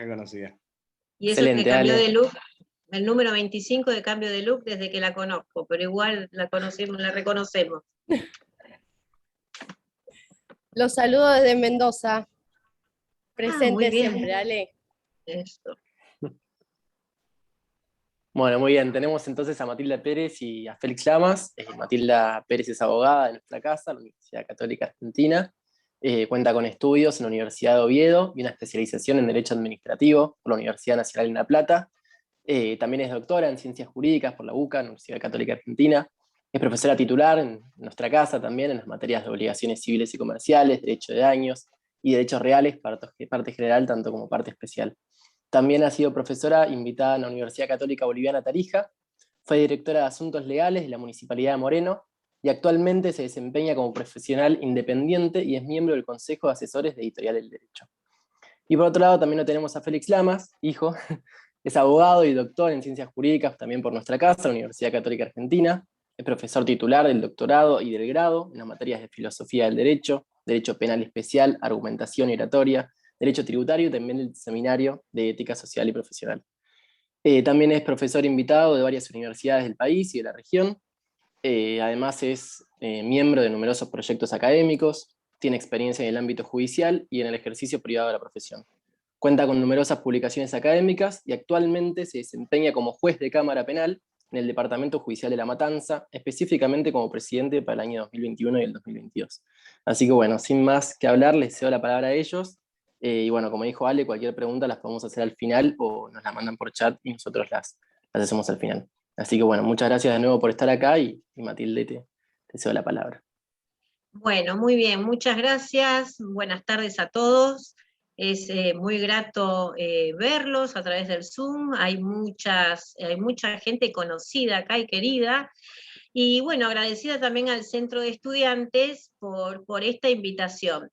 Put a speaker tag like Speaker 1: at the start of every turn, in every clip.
Speaker 1: conocida.
Speaker 2: Y eso que
Speaker 3: Excelente,
Speaker 2: cambió
Speaker 3: Ale.
Speaker 2: de look, el número 25 de cambio de look desde que la conozco, pero igual la conocemos, la reconocemos.
Speaker 4: Los saludo desde Mendoza. Presente
Speaker 2: muy bien.
Speaker 4: siempre, Ale.
Speaker 2: Eso.
Speaker 3: Bueno, muy bien. Tenemos entonces a Matilda Pérez y a Félix Lamas. Matilda Pérez es abogada de nuestra casa, la Universidad Católica Argentina. Cuenta con estudios en la Universidad de Oviedo y una especialización en Derecho Administrativo por la Universidad Nacional de La Plata. También es doctora en Ciencias Jurídicas por la UCA, Universidad Católica Argentina. Es profesora titular en nuestra casa también en las materias de obligaciones civiles y comerciales, derecho de daños y derechos reales, parte general tanto como parte especial. También ha sido profesora invitada en la Universidad Católica Boliviana Tarija, fue directora de Asuntos Legales de la Municipalidad de Moreno y actualmente se desempeña como profesional independiente y es miembro del Consejo de Asesores de Editorial del Derecho. Y por otro lado también lo tenemos a Félix Lamas, hijo, es abogado y doctor en Ciencias Jurídicas también por nuestra casa, la Universidad Católica Argentina, es profesor titular del doctorado y del grado en las materias de Filosofía del Derecho, Derecho Penal Especial, Argumentación y Oratoria, Derecho Tributario y también el Seminario de Ética Social y Profesional. También es profesor invitado de varias universidades del país y de la región. Además es miembro de numerosos proyectos académicos, tiene experiencia en el ámbito judicial y en el ejercicio privado de la profesión. Cuenta con numerosas publicaciones académicas y actualmente se desempeña como juez de Cámara Penal en el Departamento Judicial de La Matanza, específicamente como presidente para el año 2021 y el 2022. Así que bueno, sin más que hablar, les cedo la palabra a ellos. Y bueno, como dijo Ale, cualquier pregunta las podemos hacer al final o nos la mandan por chat y nosotros las hacemos al final. Así que bueno, muchas gracias de nuevo por estar acá y Matilde, te cedo la palabra.
Speaker 2: Bueno, muy bien, muchas gracias. Buenas tardes a todos. Es muy grato verlos a través del Zoom. Hay mucha gente conocida acá y querida. Y bueno, agradecida también al Centro de Estudiantes por esta invitación.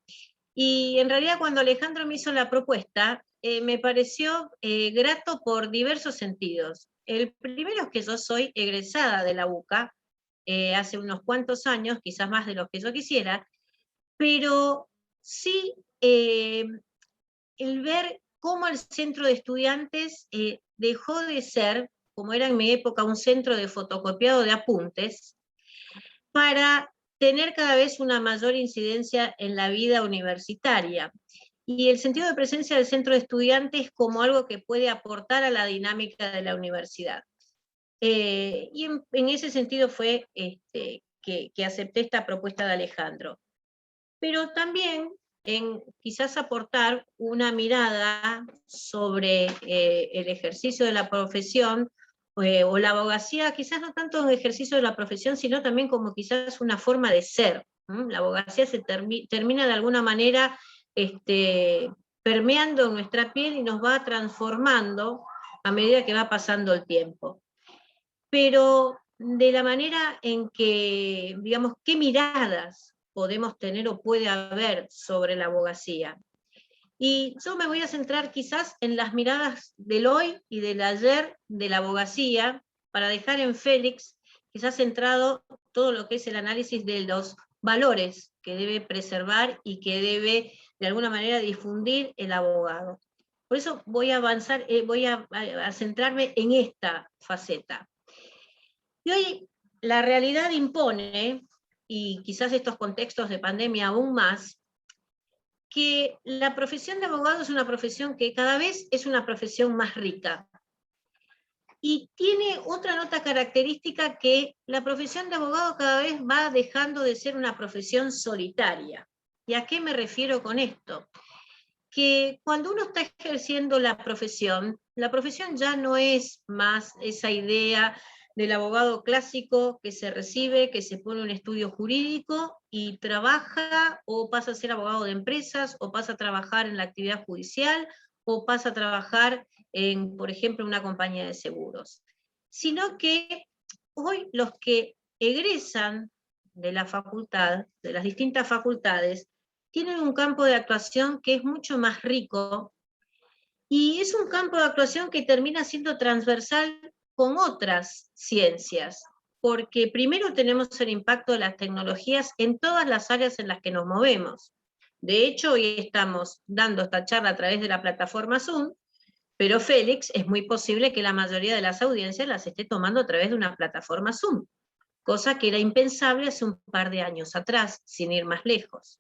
Speaker 2: Y en realidad cuando Alejandro me hizo la propuesta, me pareció grato por diversos sentidos. El primero es que yo soy egresada de la UCA, hace unos cuantos años, quizás más de los que yo quisiera, pero sí el ver cómo el centro de estudiantes dejó de ser, como era en mi época, un centro de fotocopiado de apuntes, para tener cada vez una mayor incidencia en la vida universitaria. Y el sentido de presencia del centro de estudiantes como algo que puede aportar a la dinámica de la universidad. Y en ese sentido fue que acepté esta propuesta de Alejandro. Pero también en quizás aportar una mirada sobre el ejercicio de la profesión o la abogacía, quizás no tanto un ejercicio de la profesión, sino también como quizás una forma de ser. La abogacía se termina de alguna manera permeando en nuestra piel y nos va transformando a medida que va pasando el tiempo. Pero de la manera en que, digamos, qué miradas podemos tener o puede haber sobre la abogacía. Y yo me voy a centrar quizás en las miradas del hoy y del ayer de la abogacía, para dejar en Félix quizás centrado todo lo que es el análisis de los valores que debe preservar y que debe de alguna manera difundir el abogado. Por eso voy a avanzar, voy a centrarme en esta faceta. Y hoy la realidad impone, y quizás estos contextos de pandemia aún más, que la profesión de abogado es una profesión que cada vez es una profesión más rica. Y tiene otra nota característica, que la profesión de abogado cada vez va dejando de ser una profesión solitaria. ¿Y a qué me refiero con esto? Que cuando uno está ejerciendo la profesión ya no es más esa idea del abogado clásico que se recibe, que se pone un estudio jurídico y trabaja, o pasa a ser abogado de empresas, o pasa a trabajar en la actividad judicial, o pasa a trabajar en, por ejemplo, una compañía de seguros. Sino que hoy los que egresan de la facultad, de las distintas facultades, tienen un campo de actuación que es mucho más rico, y es un campo de actuación que termina siendo transversal con otras ciencias, porque primero tenemos el impacto de las tecnologías en todas las áreas en las que nos movemos. De hecho, hoy estamos dando esta charla a través de la plataforma Zoom, Pero Félix es muy posible que la mayoría de las audiencias las esté tomando a través de una plataforma Zoom, cosa que era impensable hace un par de años atrás, sin ir más lejos.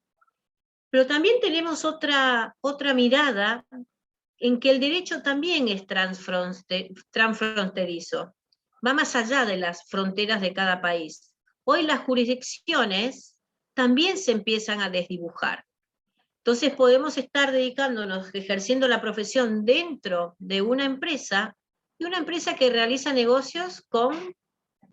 Speaker 2: Pero también tenemos otra mirada en que el derecho también es transfronterizo, va más allá de las fronteras de cada país. Hoy las jurisdicciones también se empiezan a desdibujar. Entonces podemos estar dedicándonos, ejerciendo la profesión dentro de una empresa, y una empresa que realiza negocios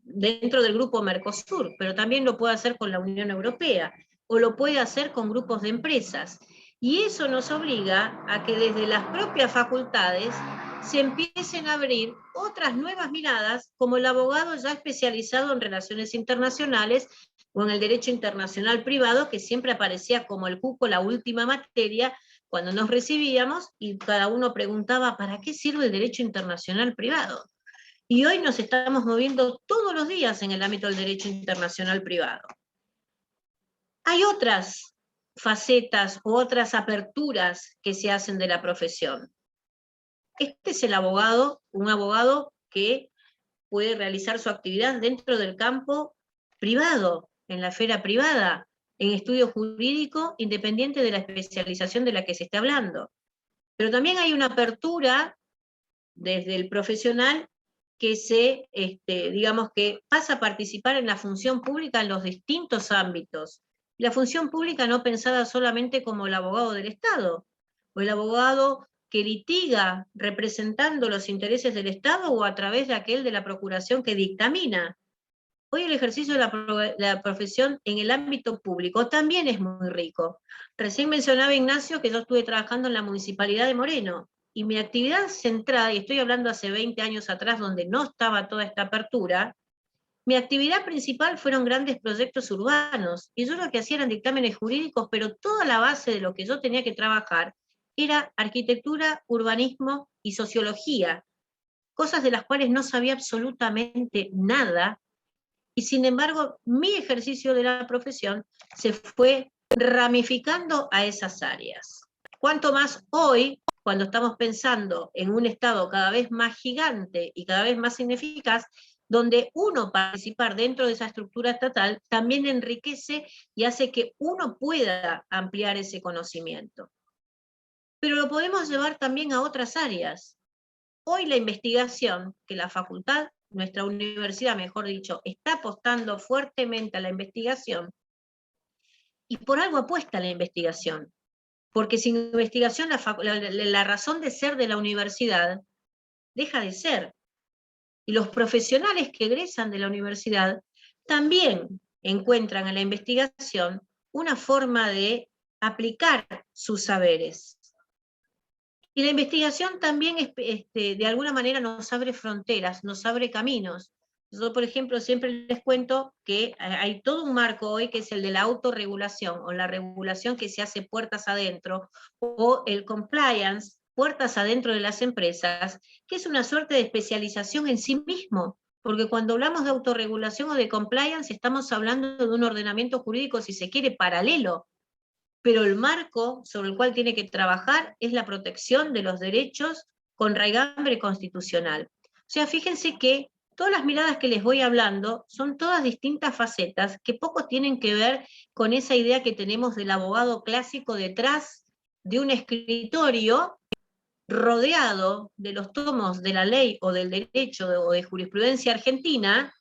Speaker 2: dentro del grupo Mercosur, pero también lo puede hacer con la Unión Europea, o lo puede hacer con grupos de empresas. Y eso nos obliga a que desde las propias facultades se empiecen a abrir otras nuevas miradas, como el abogado ya especializado en relaciones internacionales o en el derecho internacional privado, que siempre aparecía como el cuco, la última materia, cuando nos recibíamos, y cada uno preguntaba, ¿para qué sirve el derecho internacional privado? Y hoy nos estamos moviendo todos los días en el ámbito del derecho internacional privado. Hay otras facetas u otras aperturas que se hacen de la profesión. Este es el abogado, un abogado que puede realizar su actividad dentro del campo privado, en la esfera privada, en estudio jurídico, independiente de la especialización de la que se esté hablando. Pero también hay una apertura desde el profesional que digamos que pasa a participar en la función pública en los distintos ámbitos. La función pública no pensada solamente como el abogado del Estado, o el abogado que litiga representando los intereses del Estado, o a través de aquel de la procuración que dictamina. Hoy el ejercicio de la profesión en el ámbito público también es muy rico. Recién mencionaba Ignacio que yo estuve trabajando en la Municipalidad de Moreno, y mi actividad centrada, y estoy hablando hace 20 años atrás donde no estaba toda esta apertura, mi actividad principal fueron grandes proyectos urbanos, y yo lo que hacía eran dictámenes jurídicos, pero toda la base de lo que yo tenía que trabajar era arquitectura, urbanismo y sociología, cosas de las cuales no sabía absolutamente nada, y sin embargo mi ejercicio de la profesión se fue ramificando a esas áreas. Cuanto más hoy, cuando estamos pensando en un Estado cada vez más gigante y cada vez más ineficaz, donde uno participar dentro de esa estructura estatal también enriquece y hace que uno pueda ampliar ese conocimiento. Pero lo podemos llevar también a otras áreas. Hoy la investigación, que la facultad, nuestra universidad, mejor dicho, está apostando fuertemente a la investigación, y por algo apuesta a la investigación, porque sin investigación la razón de ser de la universidad deja de ser. Y los profesionales que egresan de la universidad también encuentran en la investigación una forma de aplicar sus saberes. Y la investigación también de alguna manera nos abre fronteras, nos abre caminos. Yo, por ejemplo, siempre les cuento que hay todo un marco hoy que es el de la autorregulación, o la regulación que se hace puertas adentro, o el compliance, puertas adentro de las empresas, que es una suerte de especialización en sí mismo, porque cuando hablamos de autorregulación o de compliance estamos hablando de un ordenamiento jurídico, si se quiere, paralelo, pero el marco sobre el cual tiene que trabajar es la protección de los derechos con raigambre constitucional. O sea, fíjense que todas las miradas que les voy hablando son todas distintas facetas que poco tienen que ver con esa idea que tenemos del abogado clásico detrás de un escritorio rodeado de los tomos de la ley o del derecho o de jurisprudencia argentina,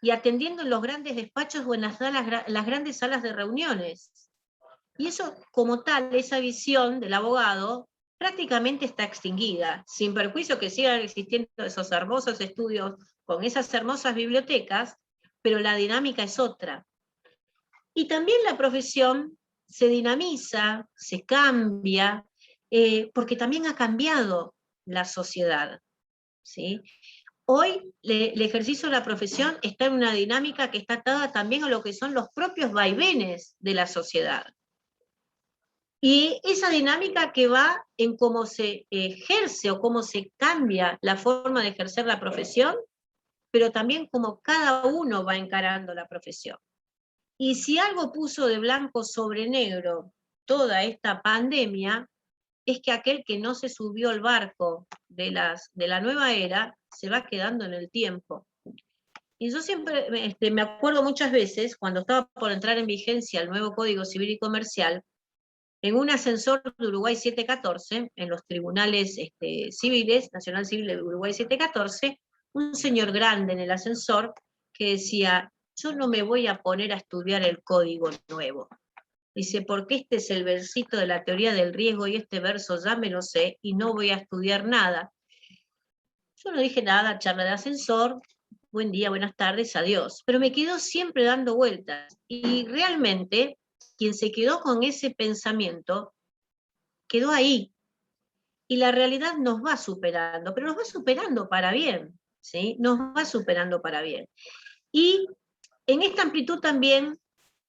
Speaker 2: y atendiendo en los grandes despachos o en las grandes salas de reuniones. Y eso, como tal, esa visión del abogado prácticamente está extinguida, sin perjuicio que sigan existiendo esos hermosos estudios con esas hermosas bibliotecas, pero la dinámica es otra. Y también la profesión se dinamiza, se cambia, porque también ha cambiado la sociedad, ¿sí? Hoy el ejercicio de la profesión está en una dinámica que está atada también a lo que son los propios vaivenes de la sociedad. Y esa dinámica que va en cómo se ejerce o cómo se cambia la forma de ejercer la profesión, pero también cómo cada uno va encarando la profesión. Y si algo puso de blanco sobre negro toda esta pandemia, es que aquel que no se subió al barco de la nueva era se va quedando en el tiempo. Y yo siempre me acuerdo muchas veces, cuando estaba por entrar en vigencia el nuevo Código Civil y Comercial, en un ascensor de Uruguay 714, en los tribunales civiles, Nacional Civil de Uruguay 714, un señor grande en el ascensor que decía, yo no me voy a poner a estudiar el código nuevo. Dice, porque este es el versito de la teoría del riesgo y este verso ya me lo sé y no voy a estudiar nada. Yo no dije nada, charla de ascensor, buen día, buenas tardes, adiós. Pero me quedó siempre dando vueltas. Y realmente, quien se quedó con ese pensamiento, quedó ahí. Y la realidad nos va superando, pero nos va superando para bien, ¿sí? Nos va superando para bien. Y en esta amplitud también,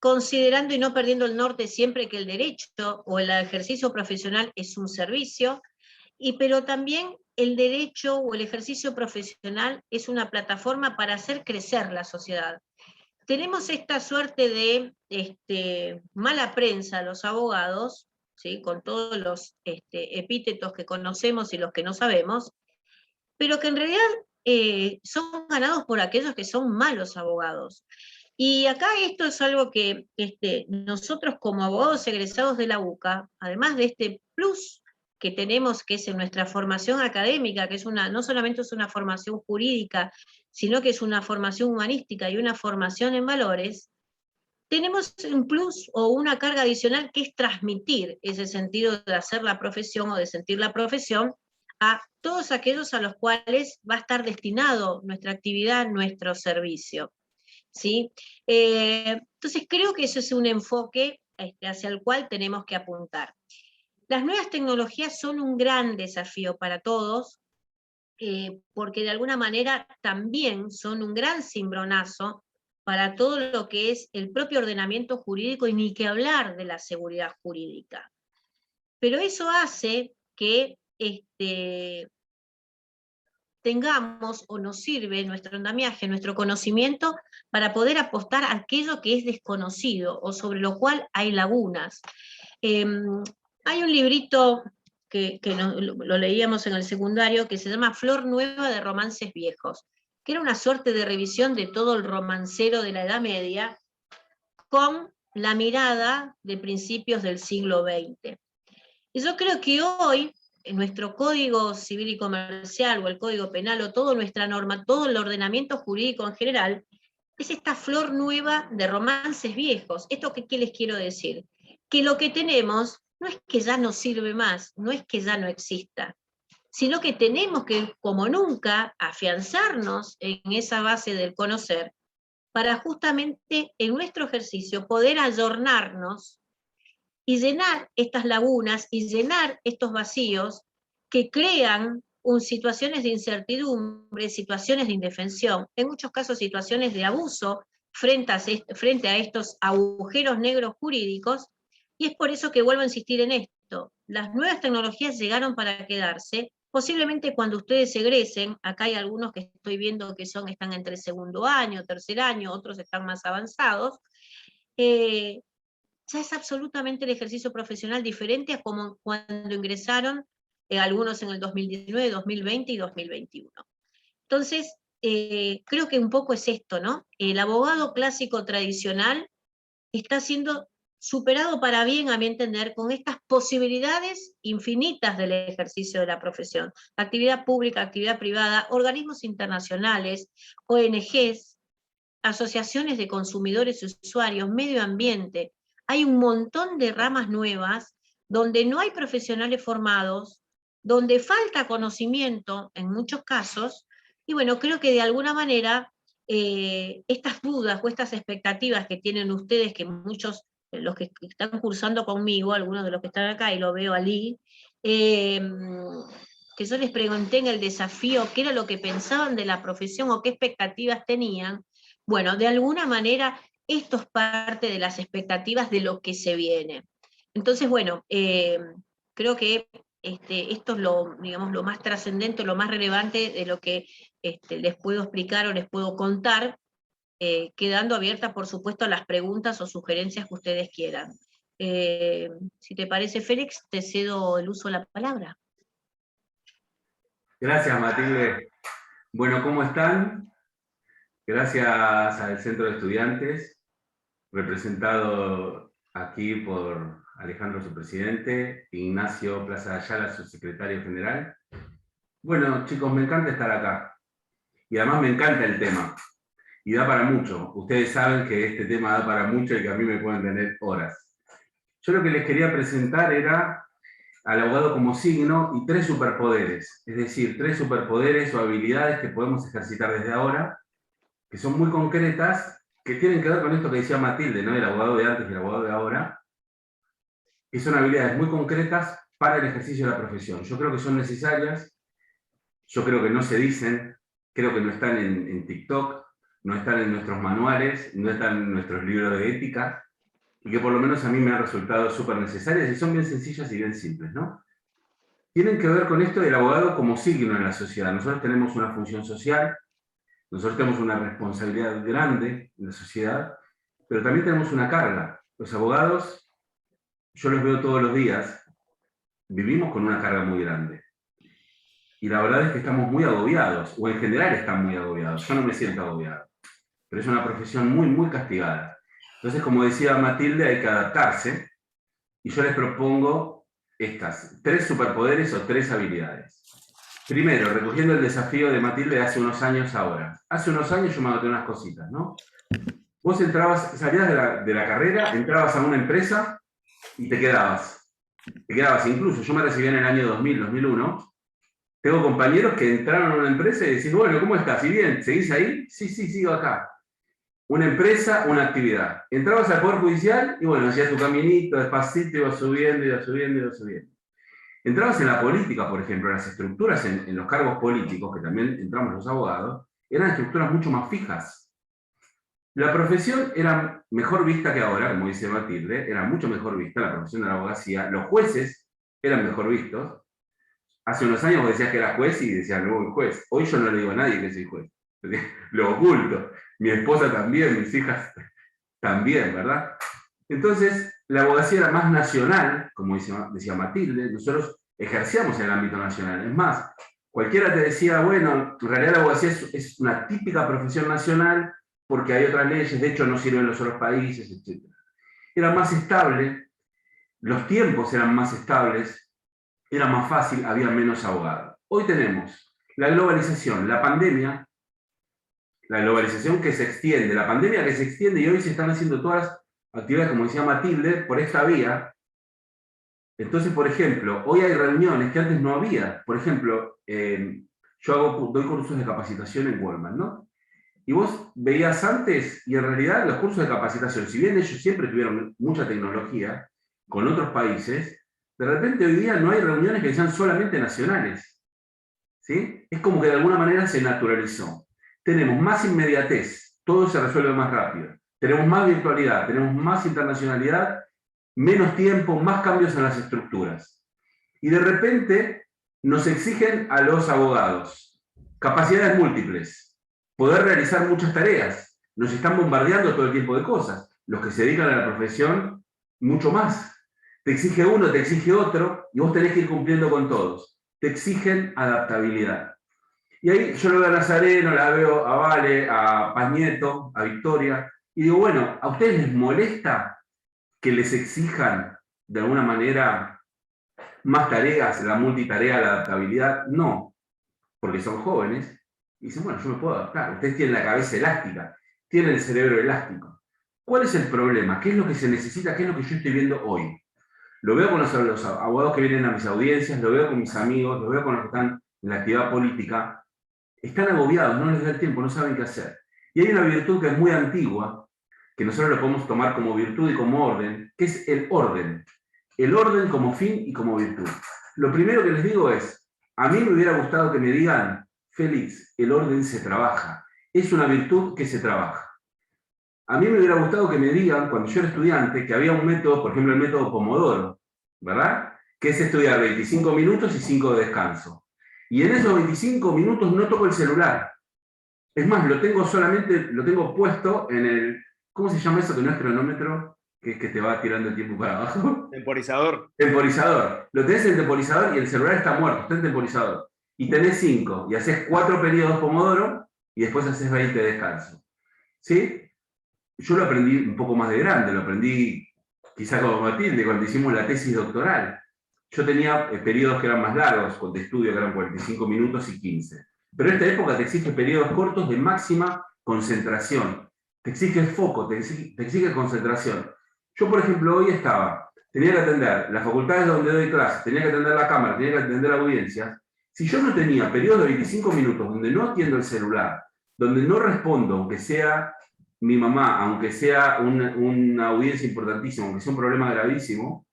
Speaker 2: considerando y no perdiendo el norte siempre que el derecho o el ejercicio profesional es un servicio, pero también el derecho o el ejercicio profesional es una plataforma para hacer crecer la sociedad. Tenemos esta suerte de mala prensa los abogados, ¿sí? Con todos los epítetos que conocemos y los que no sabemos, pero que en realidad son ganados por aquellos que son malos abogados. Y acá esto es algo que nosotros como abogados egresados de la UCA, además de este plus que tenemos, que es en nuestra formación académica, que es no solamente es una formación jurídica, sino que es una formación humanística y una formación en valores, tenemos un plus o una carga adicional que es transmitir ese sentido de hacer la profesión o de sentir la profesión a todos aquellos a los cuales va a estar destinado nuestra actividad, nuestro servicio. ¿Sí? Entonces creo que eso es un enfoque hacia el cual tenemos que apuntar. Las nuevas tecnologías son un gran desafío para todos, porque de alguna manera también son un gran cimbronazo para todo lo que es el propio ordenamiento jurídico y ni que hablar de la seguridad jurídica. Pero eso hace que tengamos o nos sirve nuestro andamiaje, nuestro conocimiento, para poder apostar a aquello que es desconocido o sobre lo cual hay lagunas. Hay un librito que lo leíamos en el secundario que se llama Flor Nueva de Romances Viejos, que era una suerte de revisión de todo el romancero de la Edad Media con la mirada de principios del siglo XX. Y yo creo que hoy en nuestro Código Civil y Comercial o el Código Penal o toda nuestra norma, todo el ordenamiento jurídico en general, es esta flor nueva de romances viejos. ¿Esto qué les quiero decir? Que lo que tenemos no es que ya no sirve más, no es que ya no exista, sino que tenemos que, como nunca, afianzarnos en esa base del conocer para justamente en nuestro ejercicio poder ayornarnos y llenar estas lagunas y llenar estos vacíos que crean situaciones de incertidumbre, situaciones de indefensión, en muchos casos situaciones de abuso frente a estos agujeros negros jurídicos, y es por eso que vuelvo a insistir en esto. Las nuevas tecnologías llegaron para quedarse, posiblemente cuando ustedes egresen, acá hay algunos que estoy viendo que están entre segundo año, tercer año, otros están más avanzados, ya es absolutamente el ejercicio profesional diferente a como cuando ingresaron algunos en el 2019, 2020 y 2021. Entonces, creo que un poco es esto, ¿no? El abogado clásico tradicional está siendo superado para bien, a mi entender, con estas posibilidades infinitas del ejercicio de la profesión. Actividad pública, actividad privada, organismos internacionales, ONGs, asociaciones de consumidores y usuarios, medio ambiente. Hay un montón de ramas nuevas donde no hay profesionales formados, donde falta conocimiento en muchos casos, y bueno, creo que de alguna manera estas dudas o estas expectativas que tienen ustedes, que muchos, los que están cursando conmigo, algunos de los que están acá, y lo veo allí, que yo les pregunté en el desafío qué era lo que pensaban de la profesión o qué expectativas tenían. Bueno, de alguna manera esto es parte de las expectativas de lo que se viene. Entonces, bueno, creo que esto es lo más trascendente, lo más relevante de lo que les puedo explicar o les puedo contar, quedando abierta, por supuesto, a las preguntas o sugerencias que ustedes quieran. Si te parece, Félix, te cedo el uso de la palabra.
Speaker 1: Gracias, Matilde. Bueno, ¿cómo están? Gracias al Centro de Estudiantes, representado aquí por Alejandro, su presidente, Ignacio Plaza Ayala, su secretario general. Bueno, chicos, me encanta estar acá. Y además me encanta el tema. Y da para mucho. Ustedes saben que este tema da para mucho y que a mí me pueden tener horas. Yo lo que les quería presentar era al abogado como signo y 3 superpoderes. Es decir, 3 superpoderes o habilidades que podemos ejercitar desde ahora, que son muy concretas, que tienen que ver con esto que decía Matilde, ¿no? El abogado de antes y el abogado de ahora, que son habilidades muy concretas para el ejercicio de la profesión. Yo creo que son necesarias, yo creo que no se dicen, creo que no están en TikTok, no están en nuestros manuales, no están en nuestros libros de ética, y que por lo menos a mí me han resultado súper necesarias, y son bien sencillas y bien simples, ¿no? Tienen que ver con esto del abogado como signo en la sociedad. Nosotros tenemos una función social, nosotros tenemos una responsabilidad grande en la sociedad, pero también tenemos una carga. Los abogados, yo los veo todos los días, vivimos con una carga muy grande. Y la verdad es que estamos muy agobiados, o en general están muy agobiados. Yo no me siento agobiado, pero es una profesión muy, muy castigada. Entonces, como decía Matilde, hay que adaptarse, y yo les propongo estas 3 superpoderes o 3 habilidades. Primero, recogiendo el desafío de Matilde de hace unos años ahora. Hace unos años yo me anoté unas cositas, ¿no? Vos entrabas, salías de la carrera, entrabas a una empresa y te quedabas. Te quedabas incluso, yo me recibí en el año 2000, 2001, tengo compañeros que entraron a una empresa y decís, bueno, ¿cómo estás? ¿Y bien? ¿Seguís ahí? Sí, sigo acá. Una empresa, una actividad. Entrabas al Poder Judicial y bueno, hacías tu caminito, despacito, ibas subiendo, ibas subiendo, ibas subiendo. Entrabas en la política, por ejemplo, las estructuras en los cargos políticos, que también entramos los abogados, eran estructuras mucho más fijas. La profesión era mejor vista que ahora, como dice Matilde, era mucho mejor vista la profesión de la abogacía. Los jueces eran mejor vistos. Hace unos años vos decías que eras juez y decías, no, voy juez. Hoy yo no le digo a nadie que soy juez. Lo oculto. Mi esposa también, mis hijas también, ¿verdad? Entonces, la abogacía era más nacional, como decía Matilde, nosotros ejercíamos en el ámbito nacional. Es más, cualquiera te decía, bueno, en realidad la abogacía es una típica profesión nacional porque hay otras leyes, de hecho no sirven en los otros países, etc. Era más estable, los tiempos eran más estables, era más fácil, había menos abogados. Hoy tenemos la globalización, la pandemia, la globalización que se extiende, la pandemia que se extiende y hoy se están haciendo todas las actividades, como decía Matilde, por esta vía. Entonces, por ejemplo, hoy hay reuniones que antes no había. Por ejemplo, yo doy cursos de capacitación en Walmart, ¿no? Y vos veías antes, y en realidad los cursos de capacitación, si bien ellos siempre tuvieron mucha tecnología con otros países, de repente hoy día no hay reuniones que sean solamente nacionales. ¿Sí? Es como que de alguna manera se naturalizó. Tenemos más inmediatez, todo se resuelve más rápido. Tenemos más virtualidad, tenemos más internacionalidad, menos tiempo, más cambios en las estructuras. Y de repente nos exigen a los abogados capacidades múltiples, poder realizar muchas tareas. Nos están bombardeando todo el tiempo de cosas. Los que se dedican a la profesión, mucho más. Te exige uno, te exige otro, y vos tenés que ir cumpliendo con todos. Te exigen adaptabilidad. Y ahí yo lo veo a Nazareno, la veo a Vale, a Pañeto, a Victoria, y digo, bueno, ¿a ustedes les molesta que les exijan de alguna manera más tareas, la multitarea, la adaptabilidad? No, porque son jóvenes, y dicen, bueno, yo me puedo adaptar. Ustedes tienen la cabeza elástica, tienen el cerebro elástico. ¿Cuál es el problema? ¿Qué es lo que se necesita? ¿Qué es lo que yo estoy viendo hoy? Lo veo con los abogados que vienen a mis audiencias, lo veo con mis amigos, lo veo con los que están en la actividad política. Están agobiados, no les da el tiempo, no saben qué hacer. Y hay una virtud que es muy antigua, que nosotros lo podemos tomar como virtud y como orden, que es el orden. El orden como fin y como virtud. Lo primero que les digo es, a mí me hubiera gustado que me digan, Félix, el orden se trabaja. Es una virtud que se trabaja. A mí me hubiera gustado que me digan, cuando yo era estudiante, que había un método, por ejemplo el método Pomodoro, ¿verdad? Que es estudiar 25 minutos y 5 de descanso. Y en esos 25 minutos no toco el celular. Es más, lo tengo puesto en el, ¿cómo se llama eso que no es cronómetro? que es que te va tirando el tiempo para abajo.
Speaker 5: Temporizador.
Speaker 1: Temporizador. Lo tenés en temporizador y el celular está muerto, está en temporizador. Y tenés 5, y haces 4 periodos Pomodoro, y después haces 20 de descanso. ¿Sí? Yo lo aprendí un poco más de grande, lo aprendí quizá como Matilde, cuando hicimos la tesis doctoral. Yo tenía periodos que eran más largos, con de estudio que eran 45 minutos y 15. Pero esta época te exige periodos cortos de máxima concentración. Te exige foco, te exige concentración. Yo, por ejemplo, hoy tenía que atender las facultades donde doy clases, tenía que atender la cámara, tenía que atender la audiencia. Si yo no tenía periodos de 25 minutos donde no atiendo el celular, donde no respondo, aunque sea mi mamá, aunque sea una audiencia importantísima, aunque sea un problema gravísimo,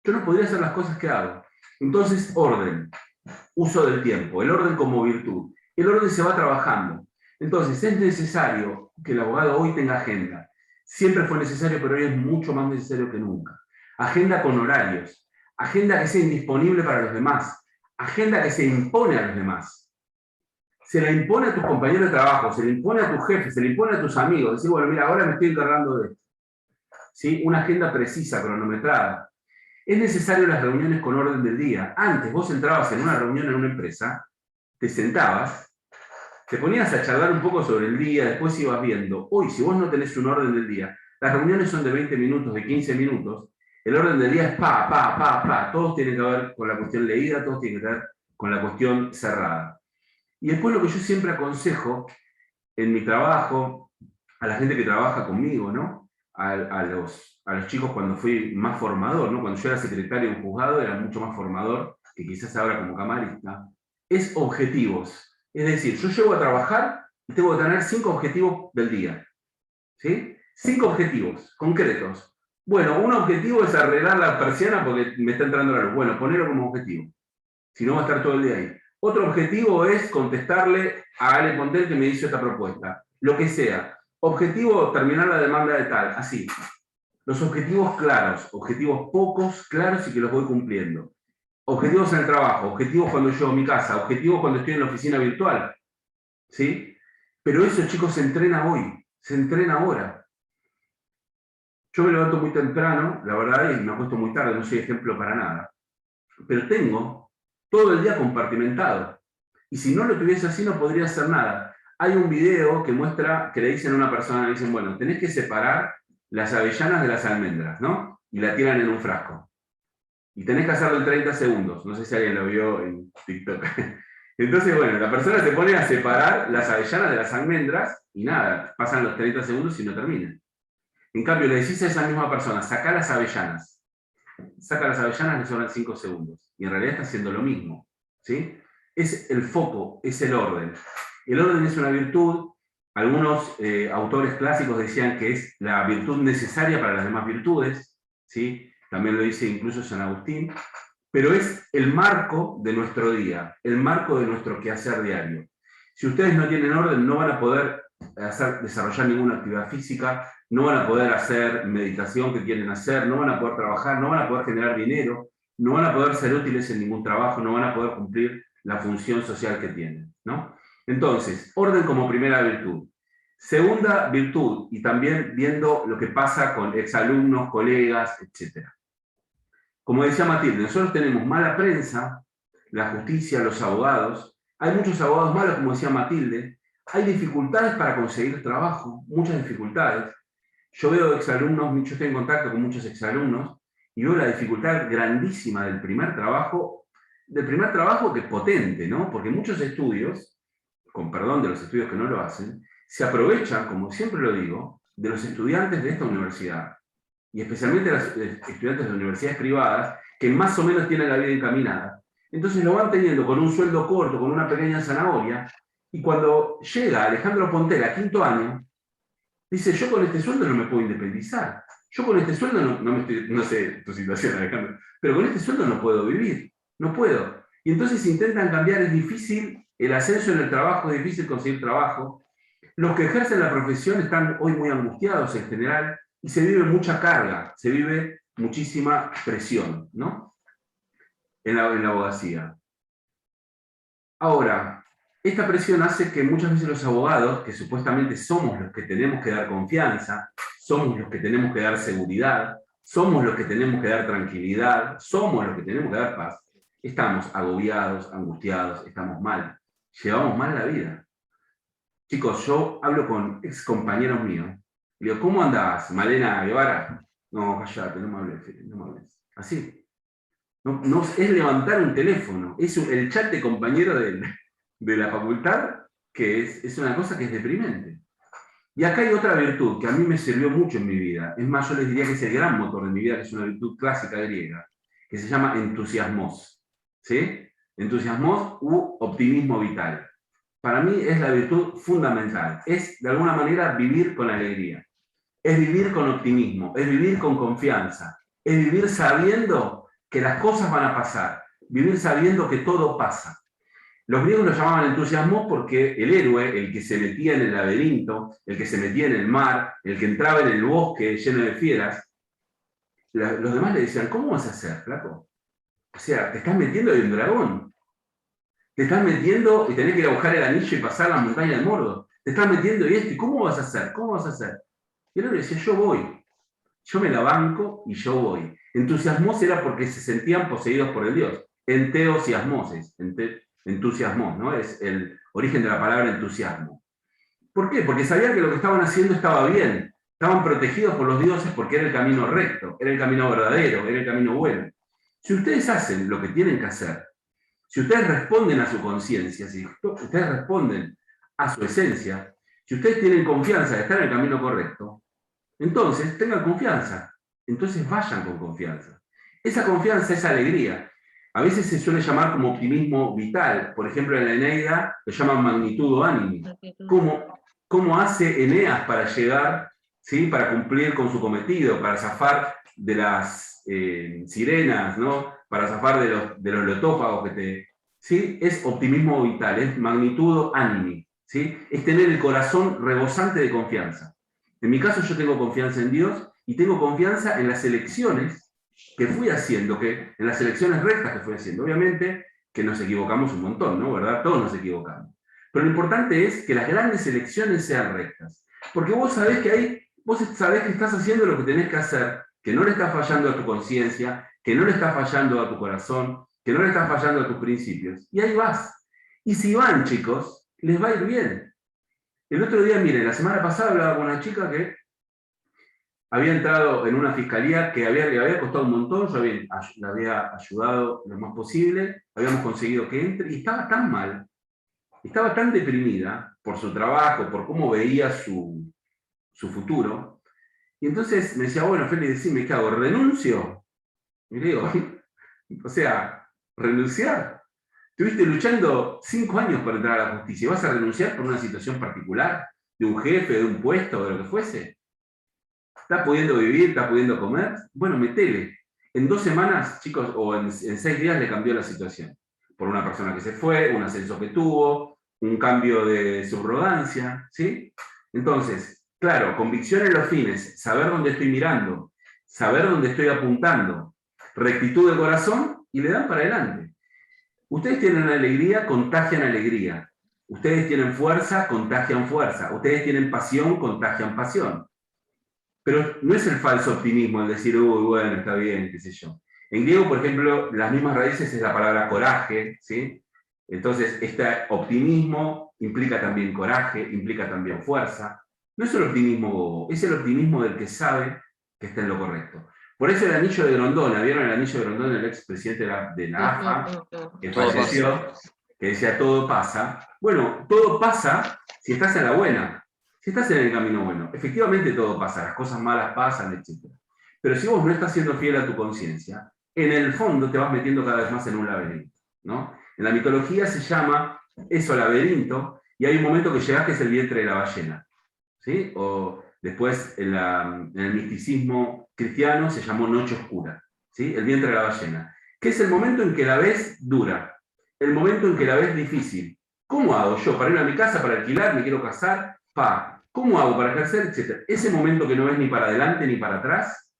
Speaker 1: yo no podría hacer las cosas que hago. Entonces, orden, uso del tiempo, el orden como virtud. El orden se va trabajando. Entonces, es necesario que el abogado hoy tenga agenda. Siempre fue necesario, pero hoy es mucho más necesario que nunca. Agenda con horarios, agenda que sea indisponible para los demás, agenda que se impone a los demás. Se la impone a tus compañeros de trabajo, se le impone a tus jefes, se le impone a tus amigos. Decir, bueno, mira, ahora me estoy encargando de esto. ¿Sí? Una agenda precisa, cronometrada. Es necesario las reuniones con orden del día. Antes vos entrabas en una reunión en una empresa, te sentabas, te ponías a charlar un poco sobre el día, después ibas viendo. Hoy, si vos no tenés un orden del día, las reuniones son de 20 minutos, de 15 minutos, el orden del día es todos tienen que ver con la cuestión leída, todos tienen que ver con la cuestión cerrada. Y después lo que yo siempre aconsejo en mi trabajo, a la gente que trabaja conmigo, ¿no? A los chicos cuando fui más formador, ¿no? Cuando yo era secretario en un juzgado era mucho más formador que quizás ahora como camarista, es objetivos. Es decir, yo llego a trabajar y tengo que tener 5 objetivos del día. ¿Sí? 5 objetivos concretos. Bueno, un objetivo es arreglar la persiana porque me está entrando la luz. Bueno, ponerlo como objetivo. Si no va a estar todo el día ahí. Otro objetivo es contestarle a Ale Pontel que me hizo esta propuesta. Lo que sea. Objetivo, terminar la demanda de tal. Así. Los objetivos claros, objetivos pocos, claros y que los voy cumpliendo. Objetivos en el trabajo, objetivos cuando llego a mi casa, objetivos cuando estoy en la oficina virtual. ¿Sí? Pero eso, chicos, se entrena hoy, se entrena ahora. Yo me levanto muy temprano, la verdad, y me acuesto muy tarde, no soy ejemplo para nada. Pero tengo todo el día compartimentado. Y si no lo tuviese así, no podría hacer nada. Hay un video que muestra, que le dicen a una persona, le dicen, bueno, tenés que separar las avellanas de las almendras, ¿no? Y la tiran en un frasco. Y tenés que hacerlo en 30 segundos. No sé si alguien lo vio en TikTok. Entonces, bueno, la persona se pone a separar las avellanas de las almendras y nada, pasan los 30 segundos y no terminan. En cambio, le decís a esa misma persona, saca las avellanas. Saca las avellanas, le sobran 5 segundos. Y en realidad está haciendo lo mismo. ¿Sí? Es el foco, es el orden. El orden es una virtud. Algunos autores clásicos decían que es la virtud necesaria para las demás virtudes. ¿Sí? También lo dice incluso San Agustín. Pero es el marco de nuestro día, el marco de nuestro quehacer diario. Si ustedes no tienen orden, no van a poder desarrollar ninguna actividad física, no van a poder hacer meditación que quieren hacer, no van a poder trabajar, no van a poder generar dinero, no van a poder ser útiles en ningún trabajo, no van a poder cumplir la función social que tienen, ¿no? Entonces, orden como primera virtud. Segunda virtud, y también viendo lo que pasa con exalumnos, colegas, etc. Como decía Matilde, nosotros tenemos mala prensa, la justicia, los abogados. Hay muchos abogados malos, como decía Matilde. Hay dificultades para conseguir trabajo, muchas dificultades. Yo veo exalumnos, yo estoy en contacto con muchos exalumnos, y veo la dificultad grandísima del primer trabajo que es potente, ¿no? Porque muchos estudios, con perdón de los estudios que no lo hacen, se aprovechan, como siempre lo digo, de los estudiantes de esta universidad. Y especialmente los estudiantes de universidades privadas, que más o menos tienen la vida encaminada. Entonces lo van teniendo con un sueldo corto, con una pequeña zanahoria, y cuando llega Alejandro Pontel a 5º año, dice, yo con este sueldo no me puedo independizar. Yo con este sueldo no sé tu situación, Alejandro, pero con este sueldo no puedo vivir, no puedo. Y entonces intentan cambiar, es difícil, el ascenso en el trabajo, es difícil conseguir trabajo. Los que ejercen la profesión están hoy muy angustiados en general, y se vive mucha carga, se vive muchísima presión, ¿no? En la abogacía. Ahora, esta presión hace que muchas veces los abogados, que supuestamente somos los que tenemos que dar confianza, somos los que tenemos que dar seguridad, somos los que tenemos que dar tranquilidad, somos los que tenemos que dar paz. Estamos agobiados, angustiados, estamos mal, llevamos mal la vida. Chicos, yo hablo con ex compañeros míos, le digo, ¿cómo andás, Malena Guevara? No, callate, no me hables, no me hables. Así. No, es levantar un teléfono, es el chat de compañero de la facultad, que es una cosa que es deprimente. Y acá hay otra virtud que a mí me sirvió mucho en mi vida, es más, yo les diría que es el gran motor de mi vida, que es una virtud clásica griega, que se llama entusiasmos. ¿Sí? Entusiasmos u optimismo vital. Para mí es la virtud fundamental, es de alguna manera vivir con alegría, es vivir con optimismo, es vivir con confianza, es vivir sabiendo que las cosas van a pasar, vivir sabiendo que todo pasa. Los griegos lo llamaban entusiasmo porque el héroe, el que se metía en el laberinto, el que se metía en el mar, el que entraba en el bosque lleno de fieras, los demás le decían, ¿cómo vas a hacer, flaco? O sea, te estás metiendo en un dragón. Te estás metiendo y tenés que ir a buscar el anillo y pasar la montaña de Mordor. Te estás metiendo y esto, ¿y cómo vas a hacer? ¿Cómo vas a hacer? Y él le decía, yo voy. Yo me la banco y yo voy. Entusiasmos era porque se sentían poseídos por el Dios. Enteosiasmoses, entusiasmos, ¿no? Es el origen de la palabra entusiasmo. ¿Por qué? Porque sabían que lo que estaban haciendo estaba bien. Estaban protegidos por los dioses porque era el camino recto, era el camino verdadero, era el camino bueno. Si ustedes hacen lo que tienen que hacer, si ustedes responden a su conciencia, si ustedes responden a su esencia, si ustedes tienen confianza de estar en el camino correcto, entonces tengan confianza, entonces vayan con confianza. Esa confianza es alegría. A veces se suele llamar como optimismo vital, por ejemplo en la Eneida lo llaman magnitudo animi. ¿Cómo hace Eneas para llegar, ¿sí? Para cumplir con su cometido, para zafar de las sirenas, ¿no? Para zafar de los lotófagos ¿sí? Es optimismo vital, es magnitudo animi, ¿sí? Es tener el corazón rebosante de confianza. En mi caso yo tengo confianza en Dios y tengo confianza en las elecciones que fui haciendo, en las elecciones rectas que fui haciendo. Obviamente que nos equivocamos un montón, ¿no? ¿Verdad? Todos nos equivocamos. Pero lo importante es que las grandes elecciones sean rectas. Porque vos sabés que estás haciendo lo que tenés que hacer, que no le estás fallando a tu conciencia, que no le estás fallando a tu corazón, que no le estás fallando a tus principios. Y ahí vas. Y si van, chicos, les va a ir bien. El otro día, miren, la semana pasada hablaba con una chica que había entrado en una fiscalía que le había costado un montón, yo la había ayudado lo más posible, habíamos conseguido que entre, y estaba tan mal, estaba tan deprimida por su trabajo, por cómo veía su futuro. Y entonces me decía, bueno, Félix, decime, ¿qué hago? ¿Renuncio? Y le digo, o sea, renunciar. Estuviste luchando 5 años para entrar a la justicia. ¿Vas a renunciar por una situación particular? ¿De un jefe, de un puesto, de lo que fuese? ¿Estás pudiendo vivir? ¿Estás pudiendo comer? Bueno, metele. En 2 semanas, chicos, o en 6 días le cambió la situación. Por una persona que se fue, un ascenso que tuvo, un cambio de subrogancia, ¿sí? Entonces, claro, convicción en los fines, saber dónde estoy mirando, saber dónde estoy apuntando, rectitud de corazón y le dan para adelante. Ustedes tienen alegría, contagian alegría. Ustedes tienen fuerza, contagian fuerza. Ustedes tienen pasión, contagian pasión. Pero no es el falso optimismo, el decir, uy, bueno, está bien, qué sé yo. En griego, por ejemplo, las mismas raíces es la palabra coraje, ¿sí? Entonces, este optimismo implica también coraje, implica también fuerza. No es el optimismo bobo, es el optimismo del que sabe que está en lo correcto. Por eso el anillo de Grondona, ¿vieron el anillo de Grondona, el expresidente de la AFA, que falleció, que decía todo pasa? Bueno, todo pasa si estás en la buena, si estás en el camino bueno. Efectivamente todo pasa, las cosas malas pasan, etc. Pero si vos no estás siendo fiel a tu conciencia, en el fondo te vas metiendo cada vez más en un laberinto, ¿no? En la mitología se llama eso laberinto, y hay un momento que llegás que es el vientre de la ballena, ¿sí? O después en el misticismo cristiano se llamó noche oscura, ¿sí? El vientre de la ballena, que es el momento en que la ves dura, el momento en que la ves difícil. ¿Cómo hago yo para ir a mi casa, para alquilar, me quiero casar? ¿Cómo hago para ejercer? Etcétera. Ese momento que no ves ni para adelante ni para atrás,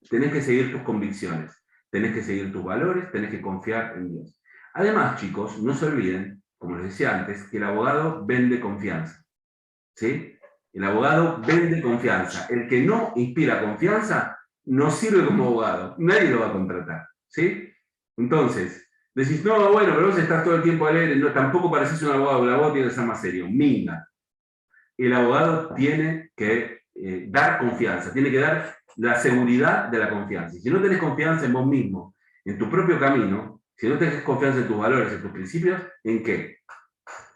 Speaker 1: tenés que seguir tus convicciones, tenés que seguir tus valores, tenés que confiar en Dios. Además, chicos, no se olviden, como les decía antes, que el abogado vende confianza, ¿sí? El abogado vende confianza. El que no inspira confianza no sirve como abogado. Nadie lo va a contratar. ¿Sí? Entonces, decís, no, bueno, pero vos estás todo el tiempo alegre. No, tampoco parecés un abogado. El abogado tiene que ser más serio. Minga. El abogado tiene que dar confianza. Tiene que dar la seguridad de la confianza. Y si no tenés confianza en vos mismo, en tu propio camino, si no tenés confianza en tus valores, en tus principios, ¿en qué?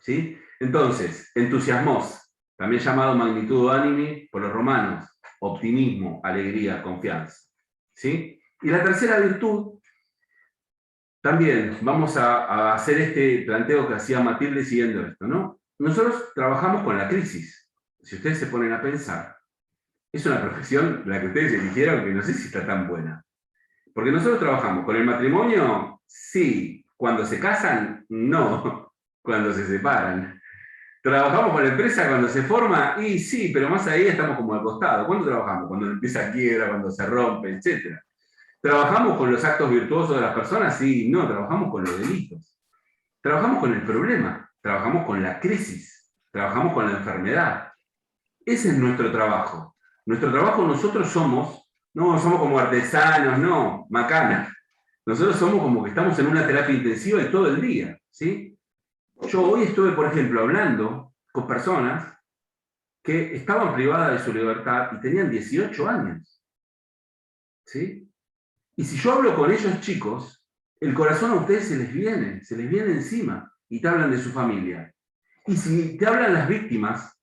Speaker 1: ¿Sí? Entonces, entusiasmos, también llamado magnitudo animi por los romanos, optimismo, alegría, confianza. ¿Sí? Y la tercera virtud, también vamos a hacer este planteo que hacía Matilde siguiendo esto, ¿no? Nosotros trabajamos con la crisis. Si ustedes se ponen a pensar, es una profesión, la que ustedes eligieron, que no sé si está tan buena. Porque nosotros trabajamos con el matrimonio, sí. Cuando se casan, no. Cuando se separan. Trabajamos con la empresa cuando se forma, y sí, pero más ahí estamos como al costado. ¿Cuándo trabajamos? Cuando empieza a quiebra, cuando se rompe, etc. ¿Trabajamos con los actos virtuosos de las personas? Sí, no, trabajamos con los delitos. Trabajamos con el problema, trabajamos con la crisis, trabajamos con la enfermedad. Ese es nuestro trabajo. Nuestro trabajo, nosotros somos, no somos como artesanos, no, macanas. Nosotros somos como que estamos en una terapia intensiva y todo el día, ¿sí? Yo hoy estuve, por ejemplo, hablando con personas que estaban privadas de su libertad y tenían 18 años. ¿Sí? Y si yo hablo con ellos chicos, el corazón a ustedes se les viene encima y te hablan de su familia. Y si te hablan las víctimas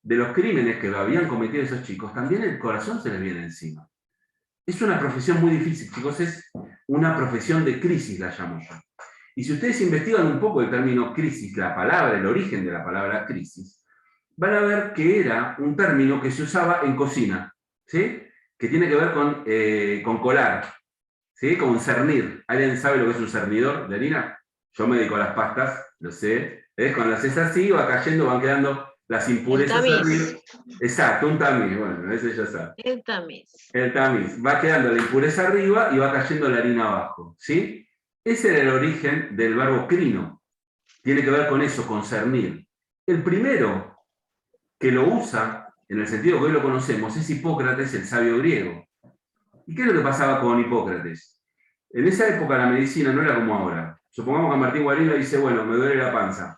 Speaker 1: de los crímenes que habían cometido esos chicos, también el corazón se les viene encima. Es una profesión muy difícil, chicos, es una profesión de crisis, la llamo yo. Y si ustedes investigan un poco el término crisis, la palabra, el origen de la palabra crisis, van a ver que era un término que se usaba en cocina, ¿sí? Que tiene que ver con colar, ¿sí? Con cernir. ¿Alguien sabe lo que es un cernidor de harina? Yo me dedico a las pastas, lo sé. Cuando haces así, va cayendo, van quedando las impurezas arriba. Exacto, un tamiz, bueno, ese ya sabe.
Speaker 2: El tamiz.
Speaker 1: El tamiz. Va quedando la impureza arriba y va cayendo la harina abajo, ¿sí? Ese era el origen del verbo crino. Tiene que ver con eso, con cernir. El primero que lo usa, en el sentido que hoy lo conocemos, es Hipócrates, el sabio griego. ¿Y qué es lo que pasaba con Hipócrates? En esa época la medicina no era como ahora. Supongamos que Martín Guarino dice, bueno, me duele la panza.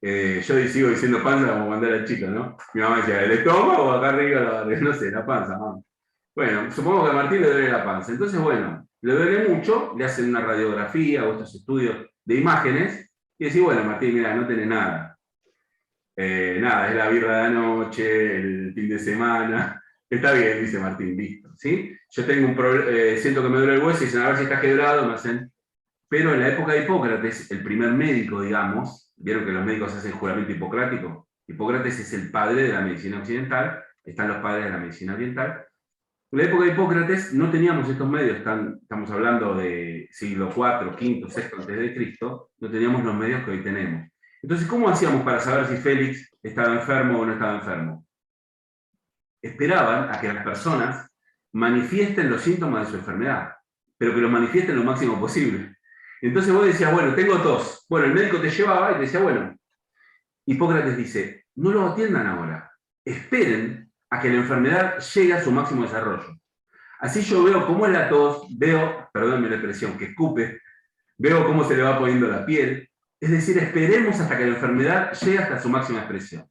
Speaker 1: Yo sigo diciendo panza como cuando era chico, ¿no? Mi mamá decía, ¿el estómago o acá arriba? No sé, la panza, mamá. Bueno, supongamos que a Martín le duele la panza. Entonces, bueno, le duele mucho, le hacen una radiografía o estos estudios de imágenes, y decís, bueno, Martín, mira, no tenés nada. Nada, es la birra de anoche, el fin de semana. Está bien, dice Martín, listo. ¿Sí? Yo tengo un siento que me duele el hueso y dicen, a ver si está quebrado, me hacen. Pero en la época de Hipócrates, el primer médico, digamos, vieron que los médicos hacen juramento hipocrático. Hipócrates es el padre de la medicina occidental, están los padres de la medicina oriental. En la época de Hipócrates no teníamos estos medios, estamos hablando de siglo IV, V, VI antes de Cristo, no teníamos los medios que hoy tenemos. Entonces, ¿cómo hacíamos para saber si Félix estaba enfermo o no estaba enfermo? Esperaban a que las personas manifiesten los síntomas de su enfermedad, pero que los manifiesten lo máximo posible. Entonces vos decías, bueno, tengo tos. Bueno, el médico te llevaba y te decía, bueno, Hipócrates dice, no lo atiendan ahora, esperen a que la enfermedad llegue a su máximo desarrollo. Así yo veo cómo es la tos, veo, perdónenme la expresión, que escupe, veo cómo se le va poniendo la piel. Es decir, esperemos hasta que la enfermedad llegue hasta su máxima expresión.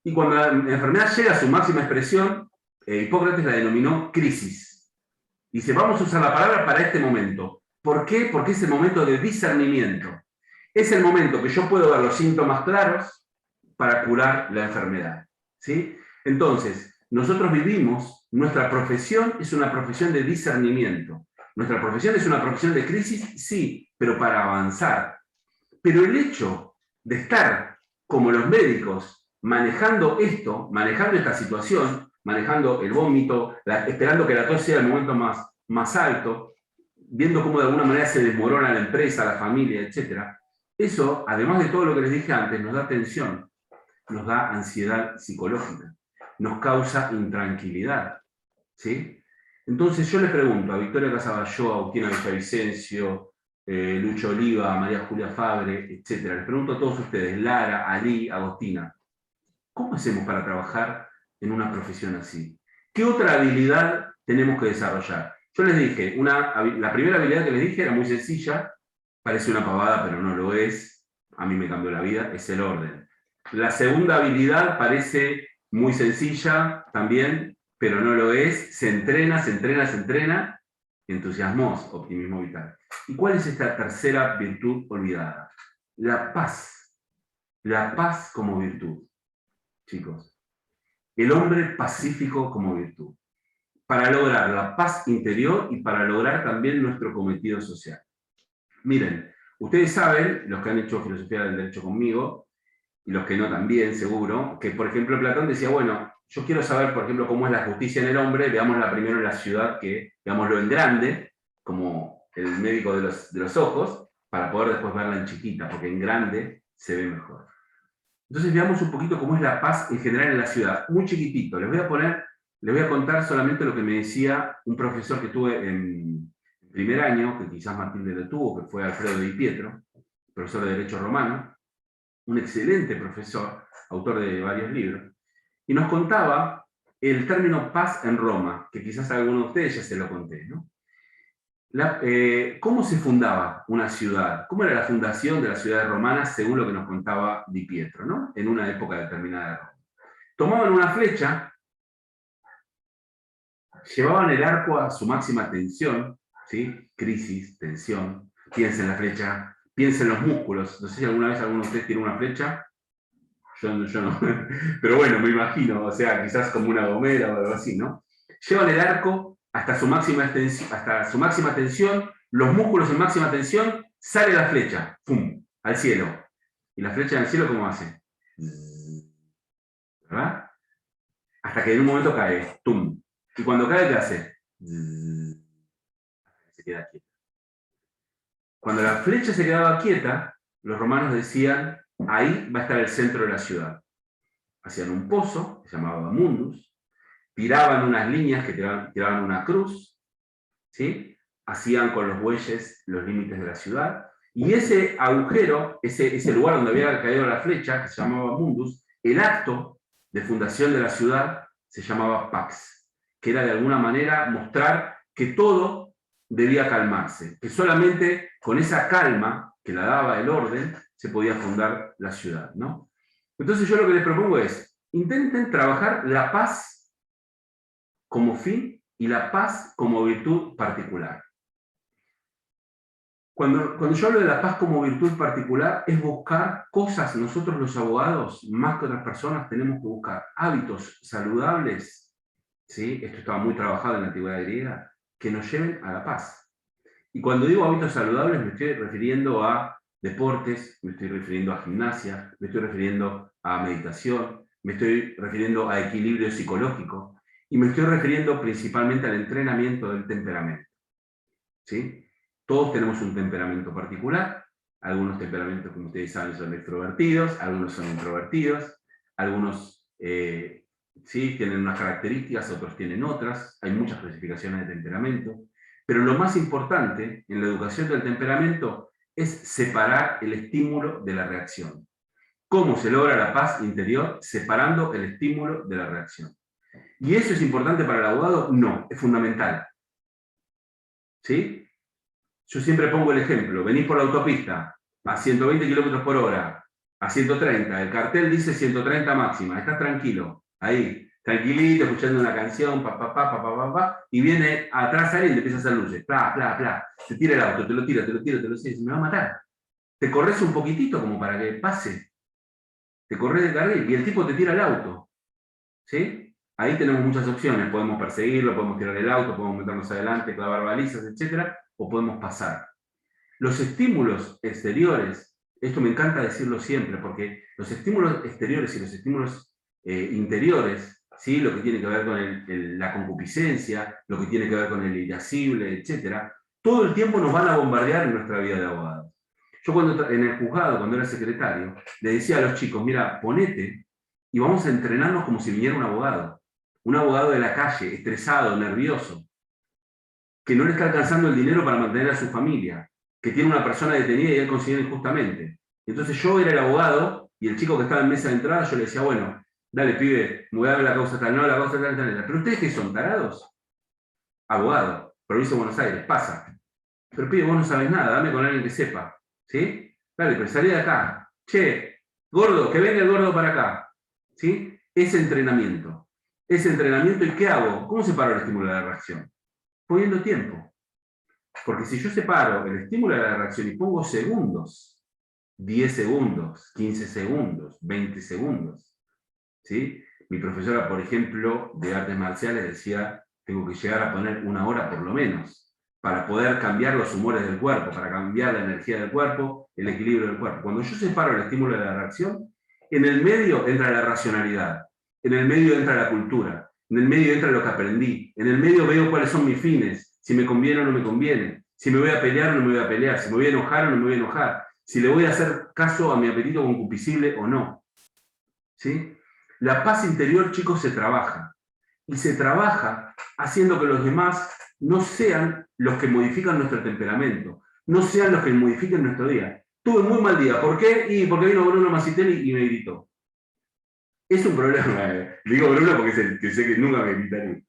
Speaker 1: Y cuando la enfermedad llega a su máxima expresión, Hipócrates la denominó crisis. Dice, vamos a usar la palabra para este momento. ¿Por qué? Porque es el momento de discernimiento. Es el momento que yo puedo ver los síntomas claros para curar la enfermedad. ¿Sí? Entonces, nosotros vivimos, nuestra profesión es una profesión de discernimiento. Nuestra profesión es una profesión de crisis, sí, pero para avanzar. Pero el hecho de estar como los médicos manejando esto, manejando esta situación, manejando el vómito, esperando que la tos sea el momento más alto, viendo cómo de alguna manera se desmorona la empresa, la familia, etc. Eso, además de todo lo que les dije antes, nos da tensión, nos da ansiedad psicológica, nos causa intranquilidad. ¿Sí? Entonces yo les pregunto a Victoria Casabayó, a Agustina Villavicencio, Lucho Oliva, María Julia Fabre, etc. Les pregunto a todos ustedes, Lara, Ali, Agostina, ¿Cómo hacemos para trabajar en una profesión así? ¿Qué otra habilidad tenemos que desarrollar? Yo les dije, la primera habilidad que les dije era muy sencilla, parece una pavada, pero no lo es, a mí me cambió la vida, es el orden. La segunda habilidad parece muy sencilla también, pero no lo es, se entrena, se entrena, se entrena, entusiasmos, optimismo vital. ¿Y cuál es esta tercera virtud olvidada? La paz. La paz como virtud, chicos. El hombre pacífico como virtud. Para lograr la paz interior y para lograr también nuestro cometido social. Miren, ustedes saben, los que han hecho filosofía del derecho conmigo, y los que no también, seguro, que por ejemplo Platón decía, bueno, yo quiero saber, por ejemplo, cómo es la justicia en el hombre, veámosla primero en la ciudad, veámoslo en grande, como el médico de los ojos, para poder después verla en chiquita, porque en grande se ve mejor. Entonces veamos un poquito cómo es la paz en general en la ciudad, muy chiquitito. Les voy a contar solamente lo que me decía un profesor que tuve en primer año, que quizás Matilde lo tuvo, que fue Alfredo Di Pietro, profesor de Derecho Romano, un excelente profesor, autor de varios libros, y nos contaba el término paz en Roma, que quizás a alguno de ustedes ya se lo conté, ¿no? ¿Cómo se fundaba una ciudad? ¿Cómo era la fundación de las ciudades romanas según lo que nos contaba Di Pietro, ¿no? En una época determinada de Roma? Tomaban una flecha, llevaban el arco a su máxima tensión, ¿sí? Crisis, tensión, piensen en la flecha, piensen en los músculos. No sé si alguna vez alguno de ustedes tiene una flecha. Yo no. Pero bueno, me imagino, o sea, quizás como una gomera o algo así, ¿no? Llevan el arco hasta su máxima tensión, los músculos en máxima tensión, sale la flecha, ¡pum!, al cielo. ¿Y la flecha en el cielo cómo hace? ¿Verdad? Hasta que en un momento cae, ¡tum! Y cuando cae, ¿qué hace? Se queda quieta. Cuando la flecha se quedaba quieta, los romanos decían, ahí va a estar el centro de la ciudad. Hacían un pozo, que se llamaba Mundus, tiraban unas líneas que tiraban una cruz, ¿sí? Hacían con los bueyes los límites de la ciudad, y ese agujero, ese lugar donde había caído la flecha, que se llamaba Mundus, el acto de fundación de la ciudad se llamaba Pax, que era de alguna manera mostrar que todo debía calmarse, que solamente con esa calma que la daba el orden se podía fundar la ciudad, ¿no? Entonces yo lo que les propongo es, intenten trabajar la paz como fin y la paz como virtud particular. Cuando yo hablo de la paz como virtud particular, es buscar cosas, nosotros los abogados, más que otras personas, tenemos que buscar hábitos saludables, ¿sí? Esto estaba muy trabajado en la antigüedad griega, que nos lleven a la paz. Y cuando digo hábitos saludables, me estoy refiriendo a deportes, me estoy refiriendo a gimnasia, me estoy refiriendo a meditación, me estoy refiriendo a equilibrio psicológico, y me estoy refiriendo principalmente al entrenamiento del temperamento, ¿sí? Todos tenemos un temperamento particular, algunos temperamentos, como ustedes saben, son extrovertidos, algunos son introvertidos, algunos ¿sí? tienen unas características, otros tienen otras, hay muchas clasificaciones de temperamento, pero lo más importante en la educación del temperamento es separar el estímulo de la reacción. ¿Cómo se logra la paz interior? Separando el estímulo de la reacción. ¿Y eso es importante para el abogado? No, es fundamental. ¿Sí? Yo siempre pongo el ejemplo, venís por la autopista a 120 km por hora, a 130, el cartel dice 130 máxima, estás tranquilo, ahí, tranquilito, escuchando una canción, y viene atrás alguien y te empieza a hacer luces, te tira el auto, te lo tira, y me va a matar. Te corres un poquitito como para que pase, te corres de carril y el tipo te tira el auto, ¿sí? Ahí tenemos muchas opciones, podemos perseguirlo, podemos tirar el auto, podemos meternos adelante, clavar balizas, etc., o podemos pasar. Los estímulos exteriores, esto me encanta decirlo siempre, porque los estímulos exteriores y los estímulos interiores, ¿sí? Lo que tiene que ver con la concupiscencia, lo que tiene que ver con el irascible, etc., todo el tiempo nos van a bombardear en nuestra vida de abogado. Yo en el juzgado, cuando era secretario, le decía a los chicos, mira, ponete y vamos a entrenarnos como si viniera un abogado de la calle, estresado, nervioso, que no le está alcanzando el dinero para mantener a su familia, que tiene una persona detenida y él considera injustamente. Entonces yo era el abogado, y el chico que estaba en mesa de entrada, yo le decía, bueno, Dale, pibe, mudame la causa tal, no, la causa tal, tal. Pero ustedes que son tarados, abogado, provincia de Buenos Aires, pasa. Pero pibe, vos no sabés nada, dame con alguien que sepa. ¿Sí? Dale, pero salí de acá. Che, gordo, que venga el gordo para acá. ¿Sí? Ese entrenamiento. Ese entrenamiento, ¿y qué hago? ¿Cómo separo el estímulo de la reacción? Poniendo tiempo. Porque si yo separo el estímulo de la reacción y pongo segundos, 10 segundos, 15 segundos, 20 segundos, ¿sí? Mi profesora, por ejemplo, de artes marciales decía, tengo que llegar a poner 1 hora por lo menos, para poder cambiar los humores del cuerpo, para cambiar la energía del cuerpo, el equilibrio del cuerpo. Cuando yo separo el estímulo de la reacción, en el medio entra la racionalidad, en el medio entra la cultura, en el medio entra lo que aprendí, en el medio veo cuáles son mis fines, si me conviene o no me conviene, si me voy a pelear o no me voy a pelear, si me voy a enojar o no me voy a enojar, si le voy a hacer caso a mi apetito concupiscible o no. ¿Sí? La paz interior, chicos, se trabaja. Y se trabaja haciendo que los demás no sean los que modifican nuestro temperamento, no sean los que modifiquen nuestro día. Tuve un muy mal día. ¿Por qué? Y porque vino Bruno Macitelli y me gritó. Es un problema, digo Bruno porque sé que nunca me gritaría.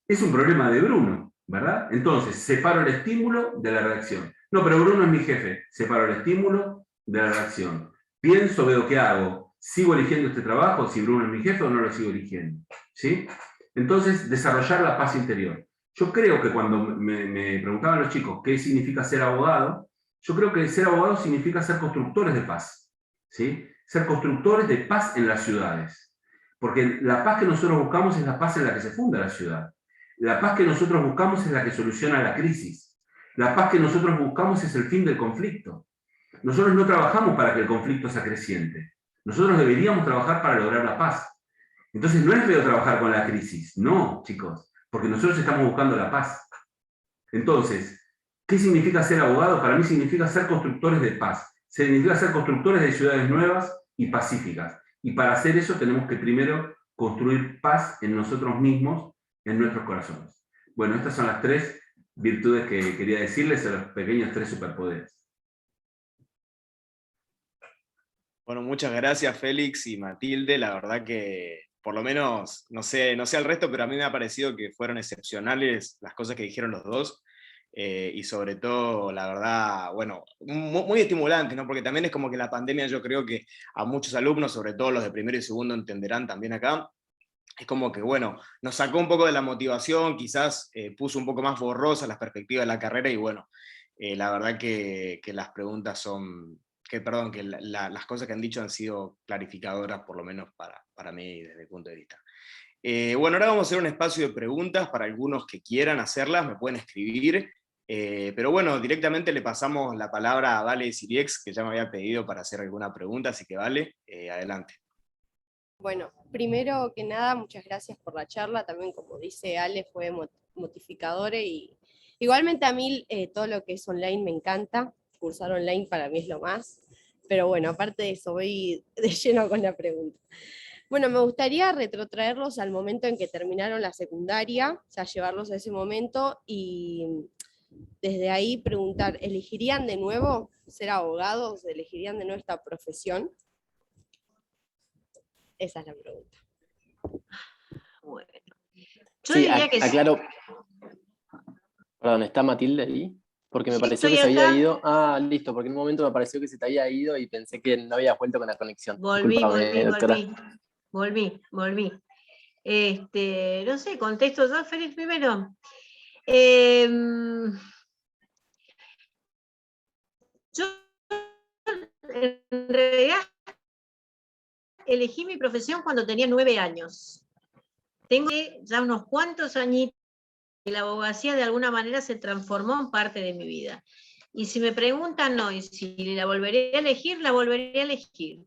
Speaker 1: Es un problema de Bruno, ¿verdad? Entonces, separo el estímulo de la reacción. No, pero Bruno es mi jefe. Separo el estímulo de la reacción. Pienso, veo qué hago. ¿Sigo eligiendo este trabajo si Bruno es mi jefe o no lo sigo eligiendo? ¿Sí? Entonces, desarrollar la paz interior. Yo creo que cuando me preguntaban los chicos qué significa ser abogado, yo creo que ser abogado significa ser constructores de paz. ¿Sí? Ser constructores de paz en las ciudades. Porque la paz que nosotros buscamos es la paz en la que se funda la ciudad. La paz que nosotros buscamos es la que soluciona la crisis. La paz que nosotros buscamos es el fin del conflicto. Nosotros no trabajamos para que el conflicto sea creciente. Nosotros deberíamos trabajar para lograr la paz. Entonces no es feo trabajar con la crisis. No, chicos, porque nosotros estamos buscando la paz. Entonces, ¿qué significa ser abogado? Para mí significa ser constructores de paz. Significa ser constructores de ciudades nuevas y pacíficas. Y para hacer eso tenemos que primero construir paz en nosotros mismos, en nuestros corazones. Bueno, estas son las 3 virtudes que quería decirles, los pequeños 3 superpoderes.
Speaker 5: Bueno, muchas gracias Félix y Matilde, la verdad que por lo menos, no sé el resto, pero a mí me ha parecido que fueron excepcionales las cosas que dijeron los dos, y sobre todo, la verdad, bueno, muy estimulante, ¿no? Porque también es como que la pandemia, yo creo que a muchos alumnos, sobre todo los de primero y segundo, entenderán también acá, es como que, bueno, nos sacó un poco de la motivación, quizás puso un poco más borrosas las perspectivas de la carrera, y bueno, la verdad que las preguntas son, que las cosas que han dicho han sido clarificadoras, por lo menos para mí, desde mi punto de vista. Bueno, ahora vamos a hacer un espacio de preguntas para algunos que quieran hacerlas, me pueden escribir, pero bueno, directamente le pasamos la palabra a Vale Siriex, que ya me había pedido para hacer alguna pregunta, así que Vale, adelante.
Speaker 4: Bueno, primero que nada, muchas gracias por la charla. También, como dice Ale, fue motificadora y igualmente a mí todo lo que es online me encanta. Cursar online para mí es lo más. Pero bueno, aparte de eso, voy de lleno con la pregunta. Bueno, me gustaría retrotraerlos al momento en que terminaron la secundaria, o sea, llevarlos a ese momento y desde ahí preguntar, ¿elegirían de nuevo ser abogados? ¿Elegirían de nuevo esta profesión? Esa es la pregunta.
Speaker 2: Bueno, yo
Speaker 3: Sí,
Speaker 2: diría que sí.
Speaker 3: aclaro. Perdón, ¿está Matilde ahí? Porque me
Speaker 2: Sí,
Speaker 3: pareció que
Speaker 2: estoy
Speaker 3: se había
Speaker 2: acá.
Speaker 3: ido. Ah, listo, porque en un momento me pareció que se te había ido y pensé que no habías vuelto con la conexión. Discúlpame, doctora.
Speaker 2: Volví. No sé, contesto yo, Félix, primero. Yo en realidad elegí mi profesión cuando tenía 9 años. Tengo ya unos cuantos añitos que la abogacía de alguna manera se transformó en parte de mi vida. Y si me preguntan hoy si la volvería a elegir, la volvería a elegir.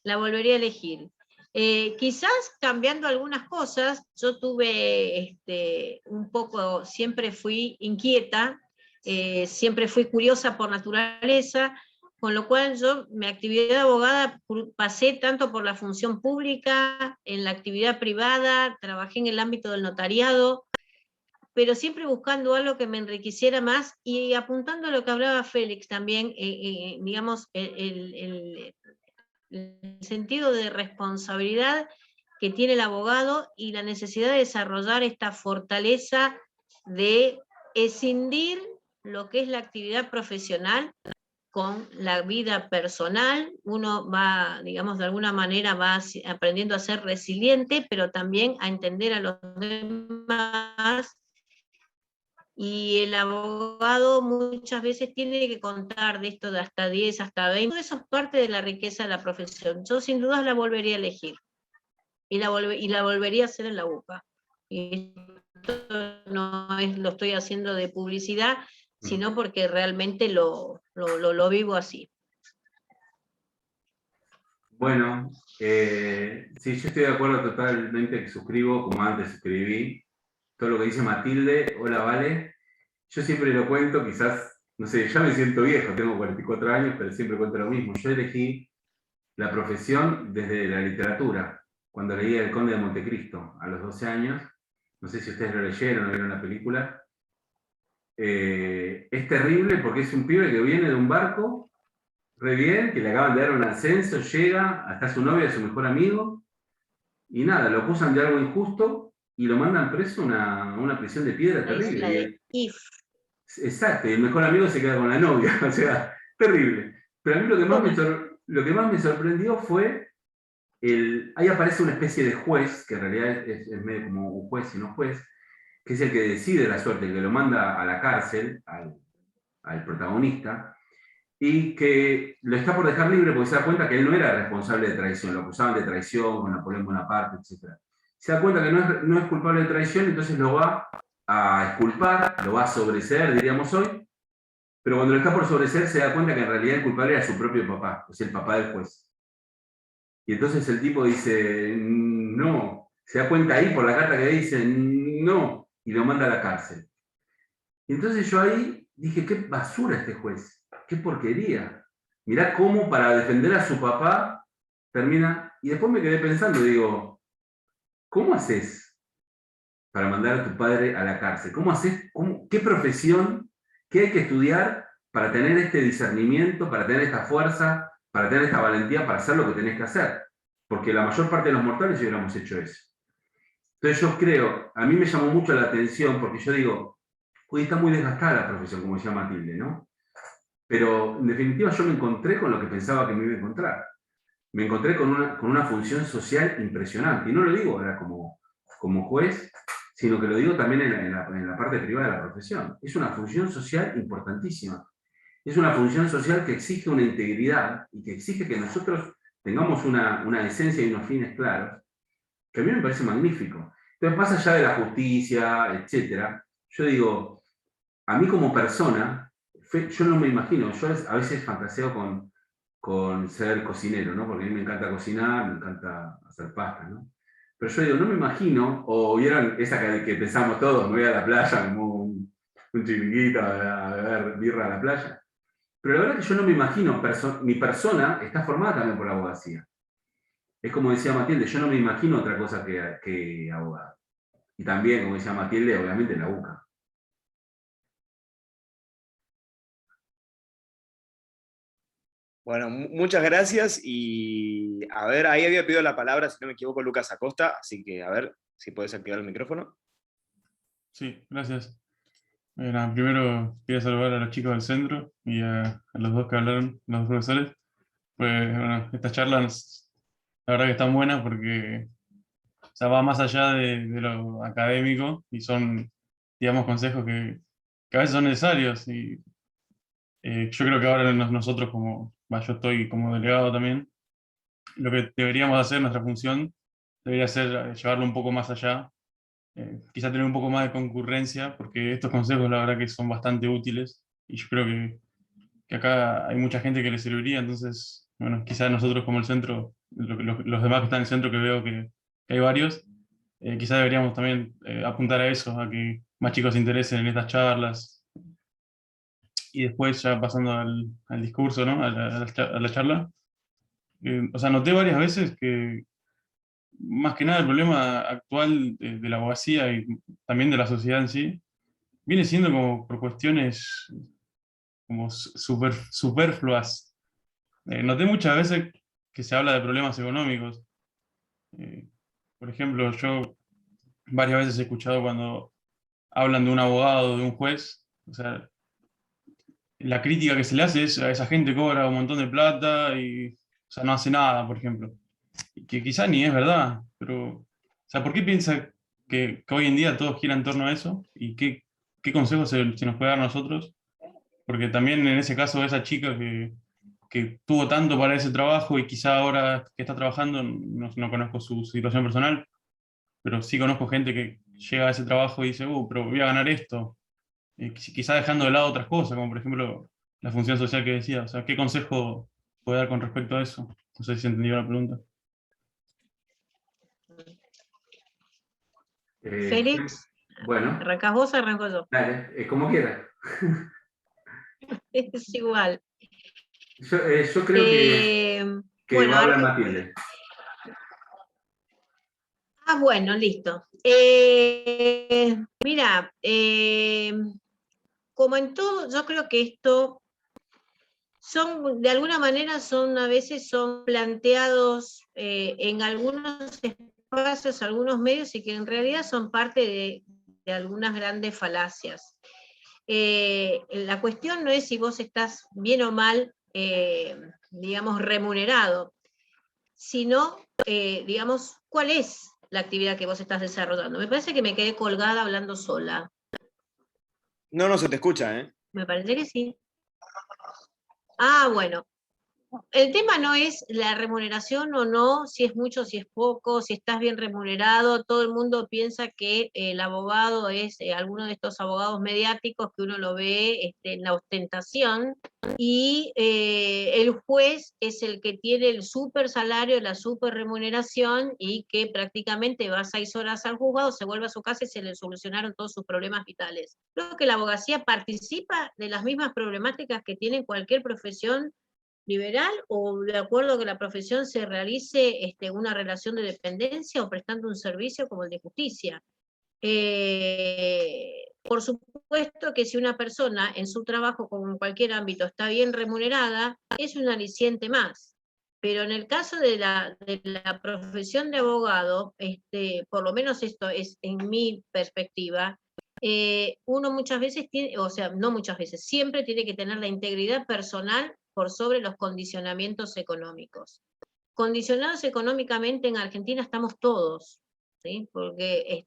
Speaker 2: La volvería a elegir. Quizás cambiando algunas cosas, yo tuve un poco, siempre fui inquieta, siempre fui curiosa por naturaleza, con lo cual yo mi actividad de abogada pasé tanto por la función pública, en la actividad privada, trabajé en el ámbito del notariado, pero siempre buscando algo que me enriqueciera más y apuntando a lo que hablaba Félix también, digamos, el sentido de responsabilidad que tiene el abogado y la necesidad de desarrollar esta fortaleza de escindir lo que es la actividad profesional con la vida personal. Uno va, digamos, de alguna manera va aprendiendo a ser resiliente, pero también a entender a los demás. Y el abogado muchas veces tiene que contar de esto de hasta 10, hasta 20. Todo eso es parte de la riqueza de la profesión. Yo sin dudas la volvería a elegir. Y la volvería a hacer en la UCA. Y esto no es, lo estoy haciendo de publicidad, sino porque realmente lo vivo así.
Speaker 1: Bueno, sí, yo estoy de acuerdo totalmente, que suscribo, como antes escribí, todo lo que dice Matilde. Hola, Vale. Yo siempre lo cuento, quizás, no sé, ya me siento viejo, tengo 44 años, pero siempre cuento lo mismo. Yo elegí la profesión desde la literatura, cuando leí El Conde de Montecristo, a los 12 años. No sé si ustedes lo leyeron o vieron la película. Es terrible porque es un pibe que viene de un barco, re bien, que le acaban de dar un ascenso, llega, hasta su novia, su mejor amigo, y nada, lo acusan de algo injusto y lo mandan preso a una prisión de piedra
Speaker 2: La isla
Speaker 1: terrible.
Speaker 2: de If.
Speaker 1: Exacto, y el mejor amigo se queda con la novia, o sea, terrible. Pero a mí lo que más me sorprendió fue, ahí aparece una especie de juez, que en realidad es medio como un juez y no juez, que es el que decide la suerte, el que lo manda a la cárcel, al protagonista, y que lo está por dejar libre porque se da cuenta que él no era responsable de traición, lo acusaban de traición con Napoleón Bonaparte, etc. Se da cuenta que no es culpable de traición, entonces lo va a exculpar, lo va a sobreseer, diríamos hoy, pero cuando lo está por sobreseer se da cuenta que en realidad el culpable era su propio papá, es el papá del juez. Y entonces el tipo dice, no, se da cuenta ahí por la carta que dice, no, y lo manda a la cárcel. Y entonces yo ahí dije, qué basura este juez, qué porquería. Mirá cómo para defender a su papá termina, y después me quedé pensando, digo, ¿cómo haces para mandar a tu padre a la cárcel? ¿Cómo haces, qué profesión, qué hay que estudiar para tener este discernimiento, para tener esta fuerza, para tener esta valentía para hacer lo que tenés que hacer? Porque la mayor parte de los mortales ya hubiéramos hecho eso. Entonces yo creo, a mí me llamó mucho la atención, porque yo digo, hoy está muy desgastada la profesión, como decía Matilde, ¿no? Pero en definitiva yo me encontré con lo que pensaba que me iba a encontrar. Me encontré con una función social impresionante. Y no lo digo ahora como juez, sino que lo digo también en la parte privada de la profesión. Es una función social importantísima. Es una función social que exige una integridad y que exige que nosotros tengamos una esencia y unos fines claros, que a mí me parece magnífico. Entonces, más allá de la justicia, etcétera, yo digo, a mí como persona, yo no me imagino, yo a veces fantaseo con ser cocinero, ¿no? Porque a mí me encanta cocinar, me encanta hacer pasta, ¿no? Pero yo digo, no me imagino, o vieron esa que pensamos todos, me voy a la playa, como un chiringuito a beber birra a la playa. Pero la verdad es que yo no me imagino, mi persona está formada también por la abogacía. Es como decía Matilde, yo no me imagino otra cosa que abogado. Y también, como decía Matilde, obviamente la UCA.
Speaker 5: Bueno, muchas gracias y a ver, ahí había pedido la palabra, si no me equivoco, Lucas Acosta, así que a ver si puedes activar el micrófono.
Speaker 6: Sí, gracias. Nada, primero quería saludar a los chicos del centro y a los dos que hablaron, los dos profesores. Pues bueno, esta charla la verdad que está buena porque o sea, va más allá de lo académico y son, digamos, consejos que a veces son necesarios. Y yo creo que ahora nosotros, yo estoy como delegado también, lo que deberíamos hacer, nuestra función, debería ser llevarlo un poco más allá, quizá tener un poco más de concurrencia, porque estos consejos la verdad que son bastante útiles y yo creo que acá hay mucha gente que les serviría, entonces, bueno, quizá nosotros como el centro, los demás que están en el centro, que veo que hay varios, quizá deberíamos también apuntar a eso, a que más chicos se interesen en estas charlas. Y después ya pasando al discurso, ¿no? A la charla, o sea, noté varias veces que más que nada el problema actual de la abogacía y también de la sociedad en sí, viene siendo como por cuestiones como superfluas. Noté muchas veces que se habla de problemas económicos, Por ejemplo, yo varias veces he escuchado cuando hablan de un abogado, de un juez, o sea, la crítica que se le hace es a esa gente cobra un montón de plata y, o sea, no hace nada, por ejemplo. Y que quizá ni es verdad, pero, o sea, ¿por qué piensa que hoy en día todo gira en torno a eso? ¿Y qué consejos se nos puede dar a nosotros? Porque también en ese caso esa chica que tuvo tanto para ese trabajo y quizá ahora que está trabajando, no conozco su situación personal, pero sí conozco gente que llega a ese trabajo y dice, pero voy a ganar esto. Quizá dejando de lado otras cosas, como por ejemplo la función social que decía. O sea, ¿qué consejo puede dar con respecto a eso? No sé si se entendió la pregunta.
Speaker 2: Félix,
Speaker 1: Bueno,
Speaker 2: ¿arrancás vos o arranco yo?
Speaker 1: dale, como quieras.
Speaker 2: Es igual.
Speaker 1: Yo creo que
Speaker 2: Bueno,
Speaker 1: va a hablar Matilde.
Speaker 2: bueno, listo. Mira, como en todo, yo creo que esto de alguna manera a veces son planteados en algunos espacios, algunos medios, y que en realidad son parte de algunas grandes falacias. La cuestión no es si vos estás bien o mal, digamos, remunerado, sino, digamos, cuál es la actividad que vos estás desarrollando. Me parece que me quedé colgada hablando sola.
Speaker 5: No se te escucha, ¿eh?
Speaker 2: Me parece que sí. Bueno. El tema no es la remuneración o no, si es mucho, si es poco, si estás bien remunerado. Todo el mundo piensa que el abogado es alguno de estos abogados mediáticos que uno lo ve en la ostentación, y el juez es el que tiene el super salario, la super remuneración, y que prácticamente va 6 horas al juzgado, se vuelve a su casa y se le solucionaron todos sus problemas vitales. Creo que la abogacía participa de las mismas problemáticas que tiene cualquier profesión liberal, o de acuerdo a que la profesión se realice una relación de dependencia o prestando un servicio como el de justicia. Por supuesto que si una persona en su trabajo, como en cualquier ámbito, está bien remunerada, es un aliciente más. Pero en el caso de la profesión de abogado, por lo menos esto es en mi perspectiva, uno muchas veces tiene, o sea, no muchas veces, siempre tiene que tener la integridad personal por sobre los condicionamientos económicos. Condicionados económicamente en Argentina estamos todos, ¿sí? Porque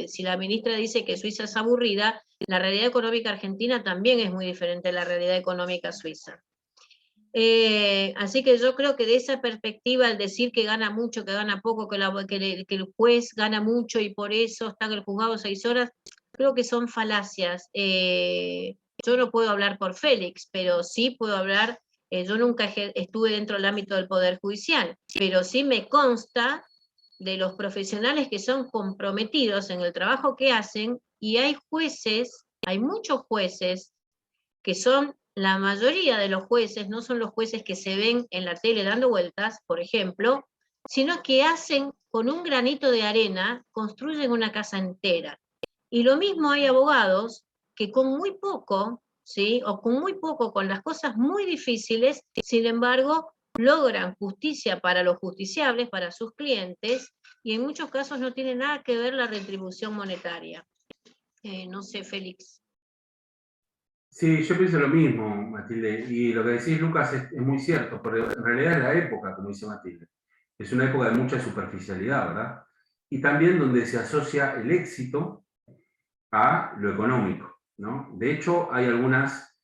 Speaker 2: si la ministra dice que Suiza es aburrida, la realidad económica argentina también es muy diferente a la realidad económica suiza. Así que yo creo que de esa perspectiva, el decir que gana mucho, que gana poco, que el juez gana mucho y por eso está en el juzgado 6 horas, creo que son falacias. Yo no puedo hablar por Félix, pero sí puedo hablar, yo nunca estuve dentro del ámbito del Poder Judicial, pero sí me consta de los profesionales que son comprometidos en el trabajo que hacen, y hay jueces, hay muchos jueces que son, la mayoría de los jueces no son los jueces que se ven en la tele dando vueltas, por ejemplo, sino que hacen con un granito de arena, construyen una casa entera. Y lo mismo hay abogados que con muy poco, ¿sí? O con muy poco, con las cosas muy difíciles, sin embargo, logran justicia para los justiciables, para sus clientes, y en muchos casos no tiene nada que ver la retribución monetaria. No sé, Félix.
Speaker 1: Sí, yo pienso lo mismo, Matilde. Y lo que decís, Lucas, es muy cierto, porque en realidad es la época, como dice Matilde. Es una época de mucha superficialidad, ¿verdad? Y también donde se asocia el éxito a lo económico, ¿no? De hecho, hay algunas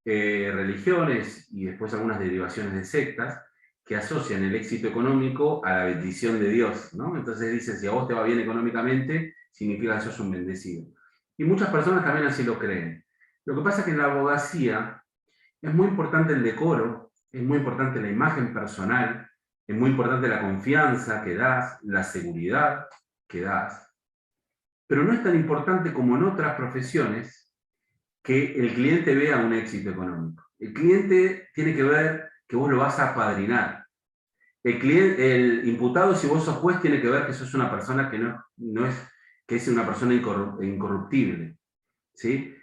Speaker 1: religiones y después algunas derivaciones de sectas que asocian el éxito económico a la bendición de Dios, ¿no? Entonces dicen, si a vos te va bien económicamente, significa que sos un bendecido. Y muchas personas también así lo creen. Lo que pasa es que en la abogacía es muy importante el decoro, es muy importante la imagen personal, es muy importante la confianza que das, la seguridad que das, pero no es tan importante como en otras profesiones que el cliente vea un éxito económico. El cliente tiene que ver que vos lo vas a apadrinar. El imputado, si vos sos juez, tiene que ver que sos una persona que es una persona incorruptible, ¿sí?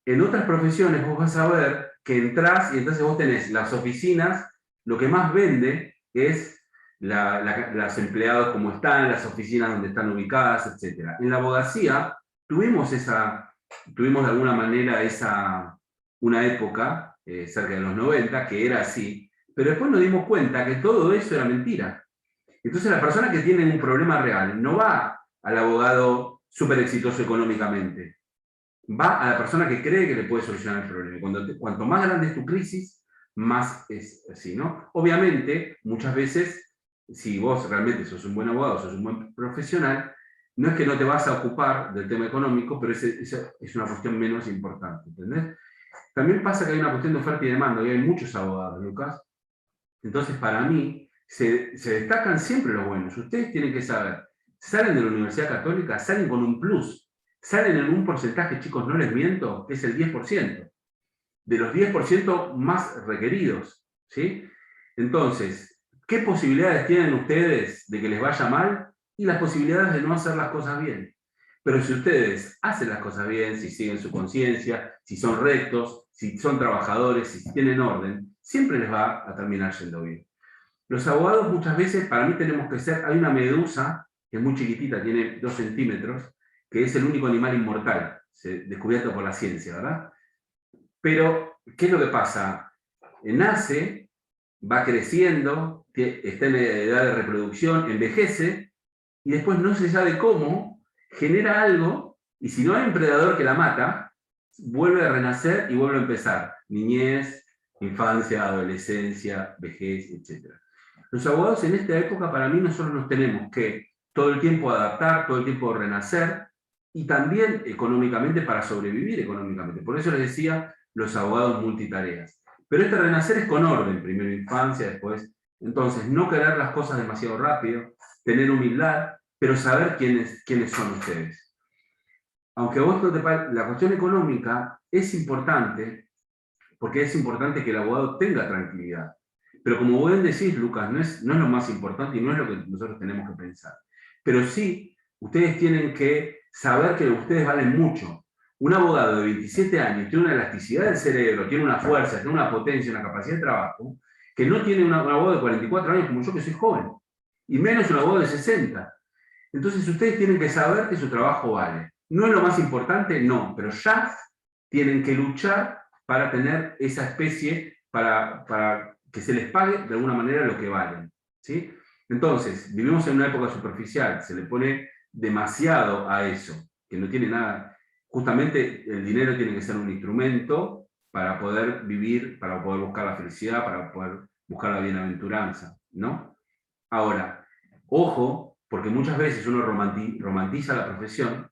Speaker 1: En otras profesiones vos vas a ver que entrás y entonces vos tenés las oficinas, lo que más vende es los empleados cómo están, las oficinas donde están ubicadas, etc. En la abogacía tuvimos de alguna manera una época, cerca de los 90, que era así, pero después nos dimos cuenta que todo eso era mentira. Entonces la persona que tiene un problema real no va al abogado súper exitoso económicamente, va a la persona que cree que le puede solucionar el problema. Cuanto más grande es tu crisis, más es así, ¿no? Obviamente, muchas veces, si vos realmente sos un buen abogado, sos un buen profesional, no es que no te vas a ocupar del tema económico, pero esa es una cuestión menos importante, ¿entendés? También pasa que hay una cuestión de oferta y demanda, y hay muchos abogados, Lucas. Entonces, para mí, se destacan siempre los buenos. Ustedes tienen que saber, salen de la Universidad Católica, salen con un plus, salen en un porcentaje, chicos, no les miento, que es el 10%, de los 10% más requeridos, ¿sí? Entonces, ¿qué posibilidades tienen ustedes de que les vaya mal? Y las posibilidades de no hacer las cosas bien. Pero si ustedes hacen las cosas bien, si siguen su conciencia, si son rectos, si son trabajadores, si tienen orden, siempre les va a terminar yendo bien. Los abogados muchas veces, para mí tenemos que ser, hay una medusa, que es muy chiquitita, tiene 2 centímetros, que es el único animal inmortal, descubierto por la ciencia, ¿verdad? Pero, ¿qué es lo que pasa? Nace, va creciendo, está en edad de reproducción, envejece, y después no se sabe cómo, genera algo, y si no hay un predador que la mata, vuelve a renacer y vuelve a empezar. Niñez, infancia, adolescencia, vejez, etc. Los abogados en esta época, para mí, nosotros nos tenemos que todo el tiempo adaptar, todo el tiempo renacer, y también económicamente para sobrevivir económicamente. Por eso les decía los abogados multitareas. Pero este renacer es con orden, primero infancia, después. Entonces, no querer las cosas demasiado rápido, tener humildad, pero saber quiénes son ustedes. Aunque a vos no te parezca, la cuestión económica es importante, porque es importante que el abogado tenga tranquilidad. Pero como vos decís, Lucas, no es lo más importante y no es lo que nosotros tenemos que pensar. Pero sí, ustedes tienen que saber que ustedes valen mucho. Un abogado de 27 años tiene una elasticidad del cerebro, tiene una fuerza, tiene una potencia, una capacidad de trabajo, que no tiene un abogado de 44 años como yo, que soy joven, y menos un abogado de 60. Entonces ustedes tienen que saber que su trabajo vale. ¿No es lo más importante? No, pero ya tienen que luchar para tener esa especie, para que se les pague de alguna manera lo que valen, ¿sí? Entonces, vivimos en una época superficial, se le pone demasiado a eso, que no tiene nada. Justamente el dinero tiene que ser un instrumento para poder vivir, para poder buscar la felicidad, para poder buscar la bienaventuranza, ¿no? Ahora, ojo, porque muchas veces uno romantiza la profesión,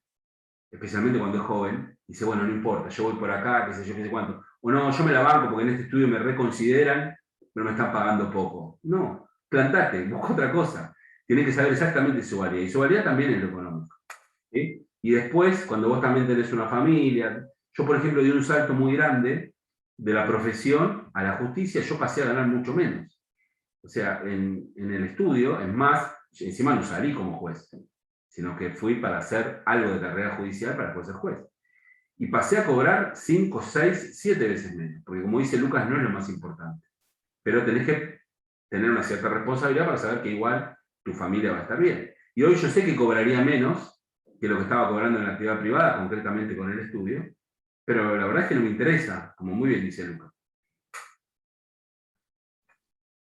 Speaker 1: especialmente cuando es joven, y dice, bueno, no importa, yo voy por acá, qué sé yo, qué sé cuánto. O no, yo me la banco porque en este estudio me reconsideran, pero me están pagando poco. No, plantate, busca otra cosa. Tienen que saber exactamente su valía, y su valía también es lo económico, ¿sí? Y después, cuando vos también tenés una familia, yo por ejemplo di un salto muy grande de la profesión a la justicia, yo pasé a ganar mucho menos. O sea, en el estudio, es más, encima no salí como juez, sino que fui para hacer algo de carrera judicial para poder ser juez. Y pasé a cobrar 5, 6, 7 veces menos, porque como dice Lucas, no es lo más importante. Pero tenés que tener una cierta responsabilidad para saber que igual tu familia va a estar bien. Y hoy yo sé que cobraría menos que lo que estaba cobrando en la actividad privada, concretamente con el estudio, pero la verdad es que no me interesa, como muy bien dice Lucas.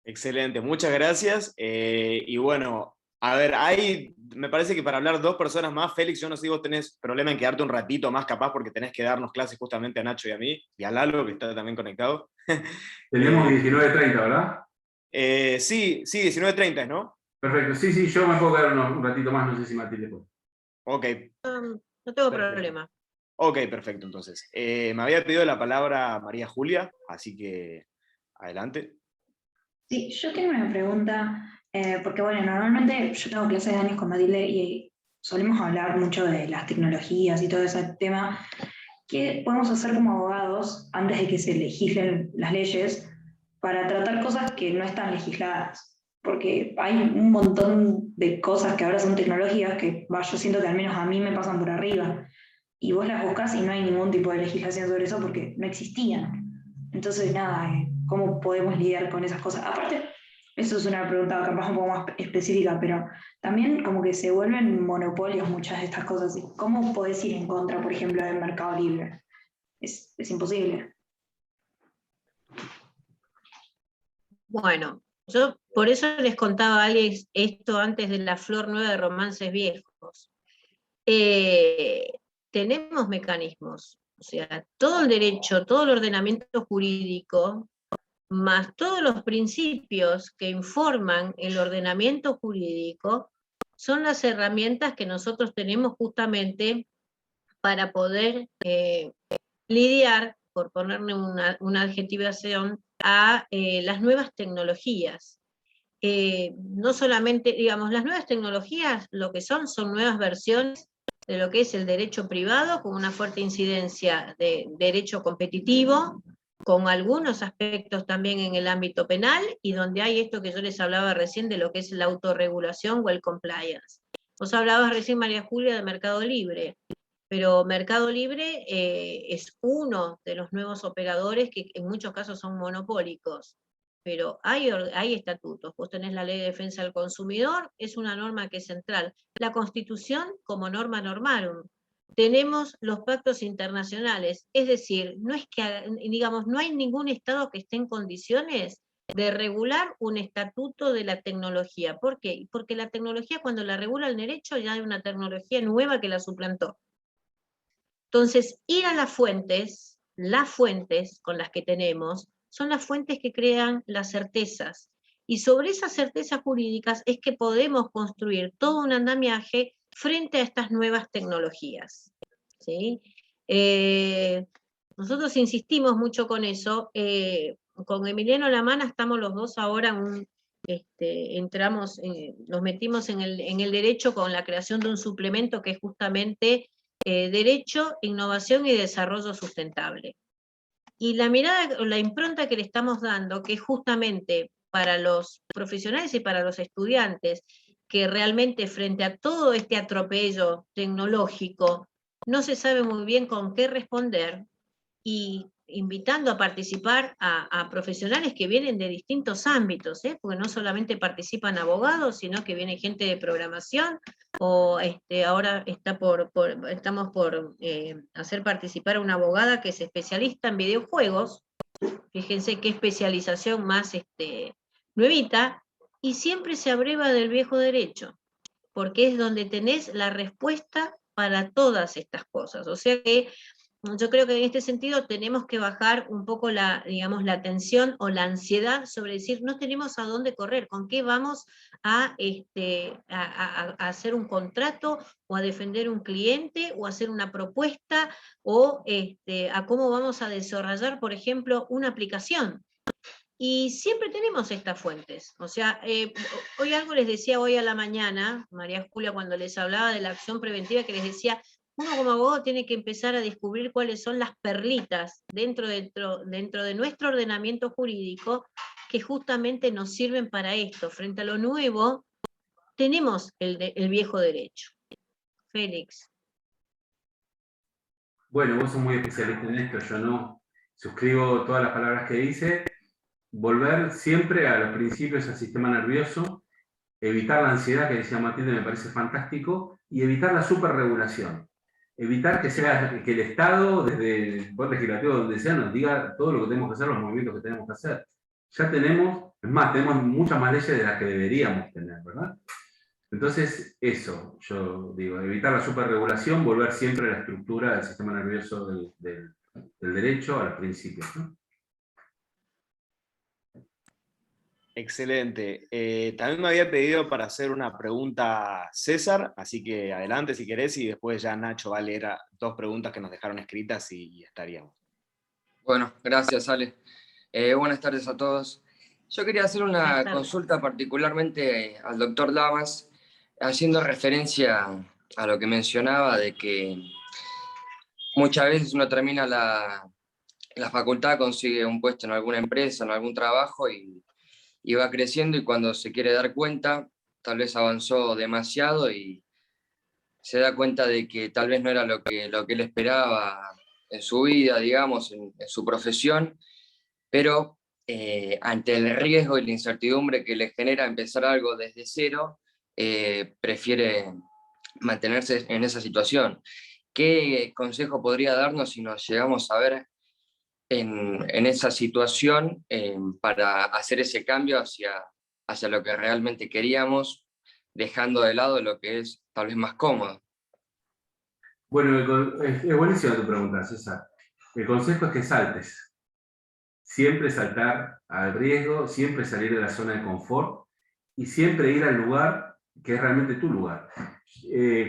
Speaker 5: Excelente, muchas gracias. Y bueno, a ver, me parece que para hablar 2 personas más, Félix, yo no sé si vos tenés problema en quedarte un ratito más capaz porque tenés que darnos clases justamente a Nacho y a mí, y a Lalo, que está también conectado.
Speaker 1: Tenemos 19:30, ¿verdad?
Speaker 5: Sí, 19:30, ¿no?
Speaker 1: Perfecto, sí, yo me puedo quedar un ratito más, no sé si Matilde puede.
Speaker 5: Ok.
Speaker 2: No tengo problema.
Speaker 5: Ok, perfecto, entonces. Me había pedido la palabra María Julia, así que adelante.
Speaker 7: Sí, yo tengo una pregunta, porque bueno, normalmente yo tengo clases de años con Matilde y solemos hablar mucho de las tecnologías y todo ese tema. ¿Qué podemos hacer como abogados antes de que se legislen las leyes para tratar cosas que no están legisladas? Porque hay un montón de cosas que ahora son tecnologías que yo siento que al menos a mí me pasan por arriba. Y vos las buscas y no hay ningún tipo de legislación sobre eso porque no existían. Entonces, nada, ¿cómo podemos lidiar con esas cosas? Aparte, Eso es una pregunta capaz un poco más específica, pero también como que se vuelven monopolios muchas de estas cosas. ¿Cómo podés ir en contra, por ejemplo, del Mercado Libre? Es imposible.
Speaker 2: Bueno, yo por eso les contaba a Alex esto antes de la flor nueva de romances viejos. Tenemos mecanismos, o sea, todo el derecho, todo el ordenamiento jurídico, más todos los principios que informan el ordenamiento jurídico, son las herramientas que nosotros tenemos justamente para poder lidiar, por ponerle una adjetivación, a las nuevas tecnologías. No solamente, digamos, las nuevas tecnologías lo que son nuevas versiones de lo que es el derecho privado, con una fuerte incidencia de derecho competitivo, con algunos aspectos también en el ámbito penal, y donde hay esto que yo les hablaba recién de lo que es la autorregulación o el compliance. Vos hablabas recién, María Julia, de Mercado Libre, pero Mercado Libre es uno de los nuevos operadores que en muchos casos son monopólicos, pero hay estatutos. Vos tenés la Ley de Defensa del Consumidor, es una norma que es central. La Constitución como norma normarum. Tenemos los pactos internacionales, es decir, no es que, digamos, no hay ningún Estado que esté en condiciones de regular un estatuto de la tecnología. ¿Por qué? Porque la tecnología, cuando la regula el derecho, ya hay una tecnología nueva que la suplantó. Entonces, ir a las fuentes con las que tenemos, son las fuentes que crean las certezas. Y sobre esas certezas jurídicas es que podemos construir todo un andamiaje frente a estas nuevas tecnologías. ¿Sí? Nosotros insistimos mucho con eso. Con Emiliano Lamana estamos los dos ahora, nos metimos en el derecho con la creación de un suplemento que es justamente Derecho, Innovación y Desarrollo Sustentable. Y la mirada, la impronta que le estamos dando, que es justamente para los profesionales y para los estudiantes, que realmente frente a todo este atropello tecnológico, no se sabe muy bien con qué responder, y invitando a participar a profesionales que vienen de distintos ámbitos, porque no solamente participan abogados, sino que viene gente de programación, o ahora estamos por hacer participar a una abogada que es especialista en videojuegos. Fíjense qué especialización más nuevita, y siempre se abreva del viejo derecho, porque es donde tenés la respuesta para todas estas cosas. O sea que yo creo que en este sentido tenemos que bajar un poco digamos, la tensión o la ansiedad sobre decir, no tenemos a dónde correr, con qué vamos a hacer un contrato, o a defender un cliente, o a hacer una propuesta, o a cómo vamos a desarrollar, por ejemplo, una aplicación. Y siempre tenemos estas fuentes. O sea, hoy algo les decía hoy a la mañana, María Julia, cuando les hablaba de la acción preventiva, que les decía, uno como abogado tiene que empezar a descubrir cuáles son las perlitas dentro de nuestro ordenamiento jurídico que justamente nos sirven para esto. Frente a lo nuevo, tenemos el viejo derecho. Félix.
Speaker 1: Bueno, vos sos muy especialista en esto, yo no. Suscribo todas las palabras que dice. Volver siempre a los principios del sistema nervioso, evitar la ansiedad, que decía Matilde, me parece fantástico, y evitar la superregulación. Evitar que el Estado, desde el Poder Legislativo, donde sea, nos diga todo lo que tenemos que hacer, los movimientos que tenemos que hacer. Ya tenemos, es más, tenemos muchas más leyes de las que deberíamos tener, ¿verdad? Entonces, eso, yo digo, evitar la superregulación, volver siempre a la estructura del sistema nervioso del derecho, a los principios, ¿no?
Speaker 5: Excelente. También me había pedido para hacer una pregunta César, así que adelante si querés, y después ya Nacho va a leer dos preguntas que nos dejaron escritas y estaríamos.
Speaker 8: Bueno, gracias, Ale. Buenas tardes a todos. Yo quería hacer una consulta particularmente al doctor Lamas, haciendo referencia a lo que mencionaba de que muchas veces uno termina la facultad, consigue un puesto en alguna empresa, en algún trabajo y va creciendo, y cuando se quiere dar cuenta, tal vez avanzó demasiado y se da cuenta de que tal vez no era lo que él esperaba en su vida, digamos, en su profesión, pero ante el riesgo y la incertidumbre que le genera empezar algo desde cero, prefiere mantenerse en esa situación. ¿Qué consejo podría darnos si nos llegamos a ver en esa situación para hacer ese cambio hacia lo que realmente queríamos, dejando de lado lo que es tal vez más cómodo?
Speaker 1: Bueno, es buenísima tu pregunta, César. El consejo es que saltes. Siempre saltar al riesgo, siempre salir de la zona de confort y siempre ir al lugar que es realmente tu lugar.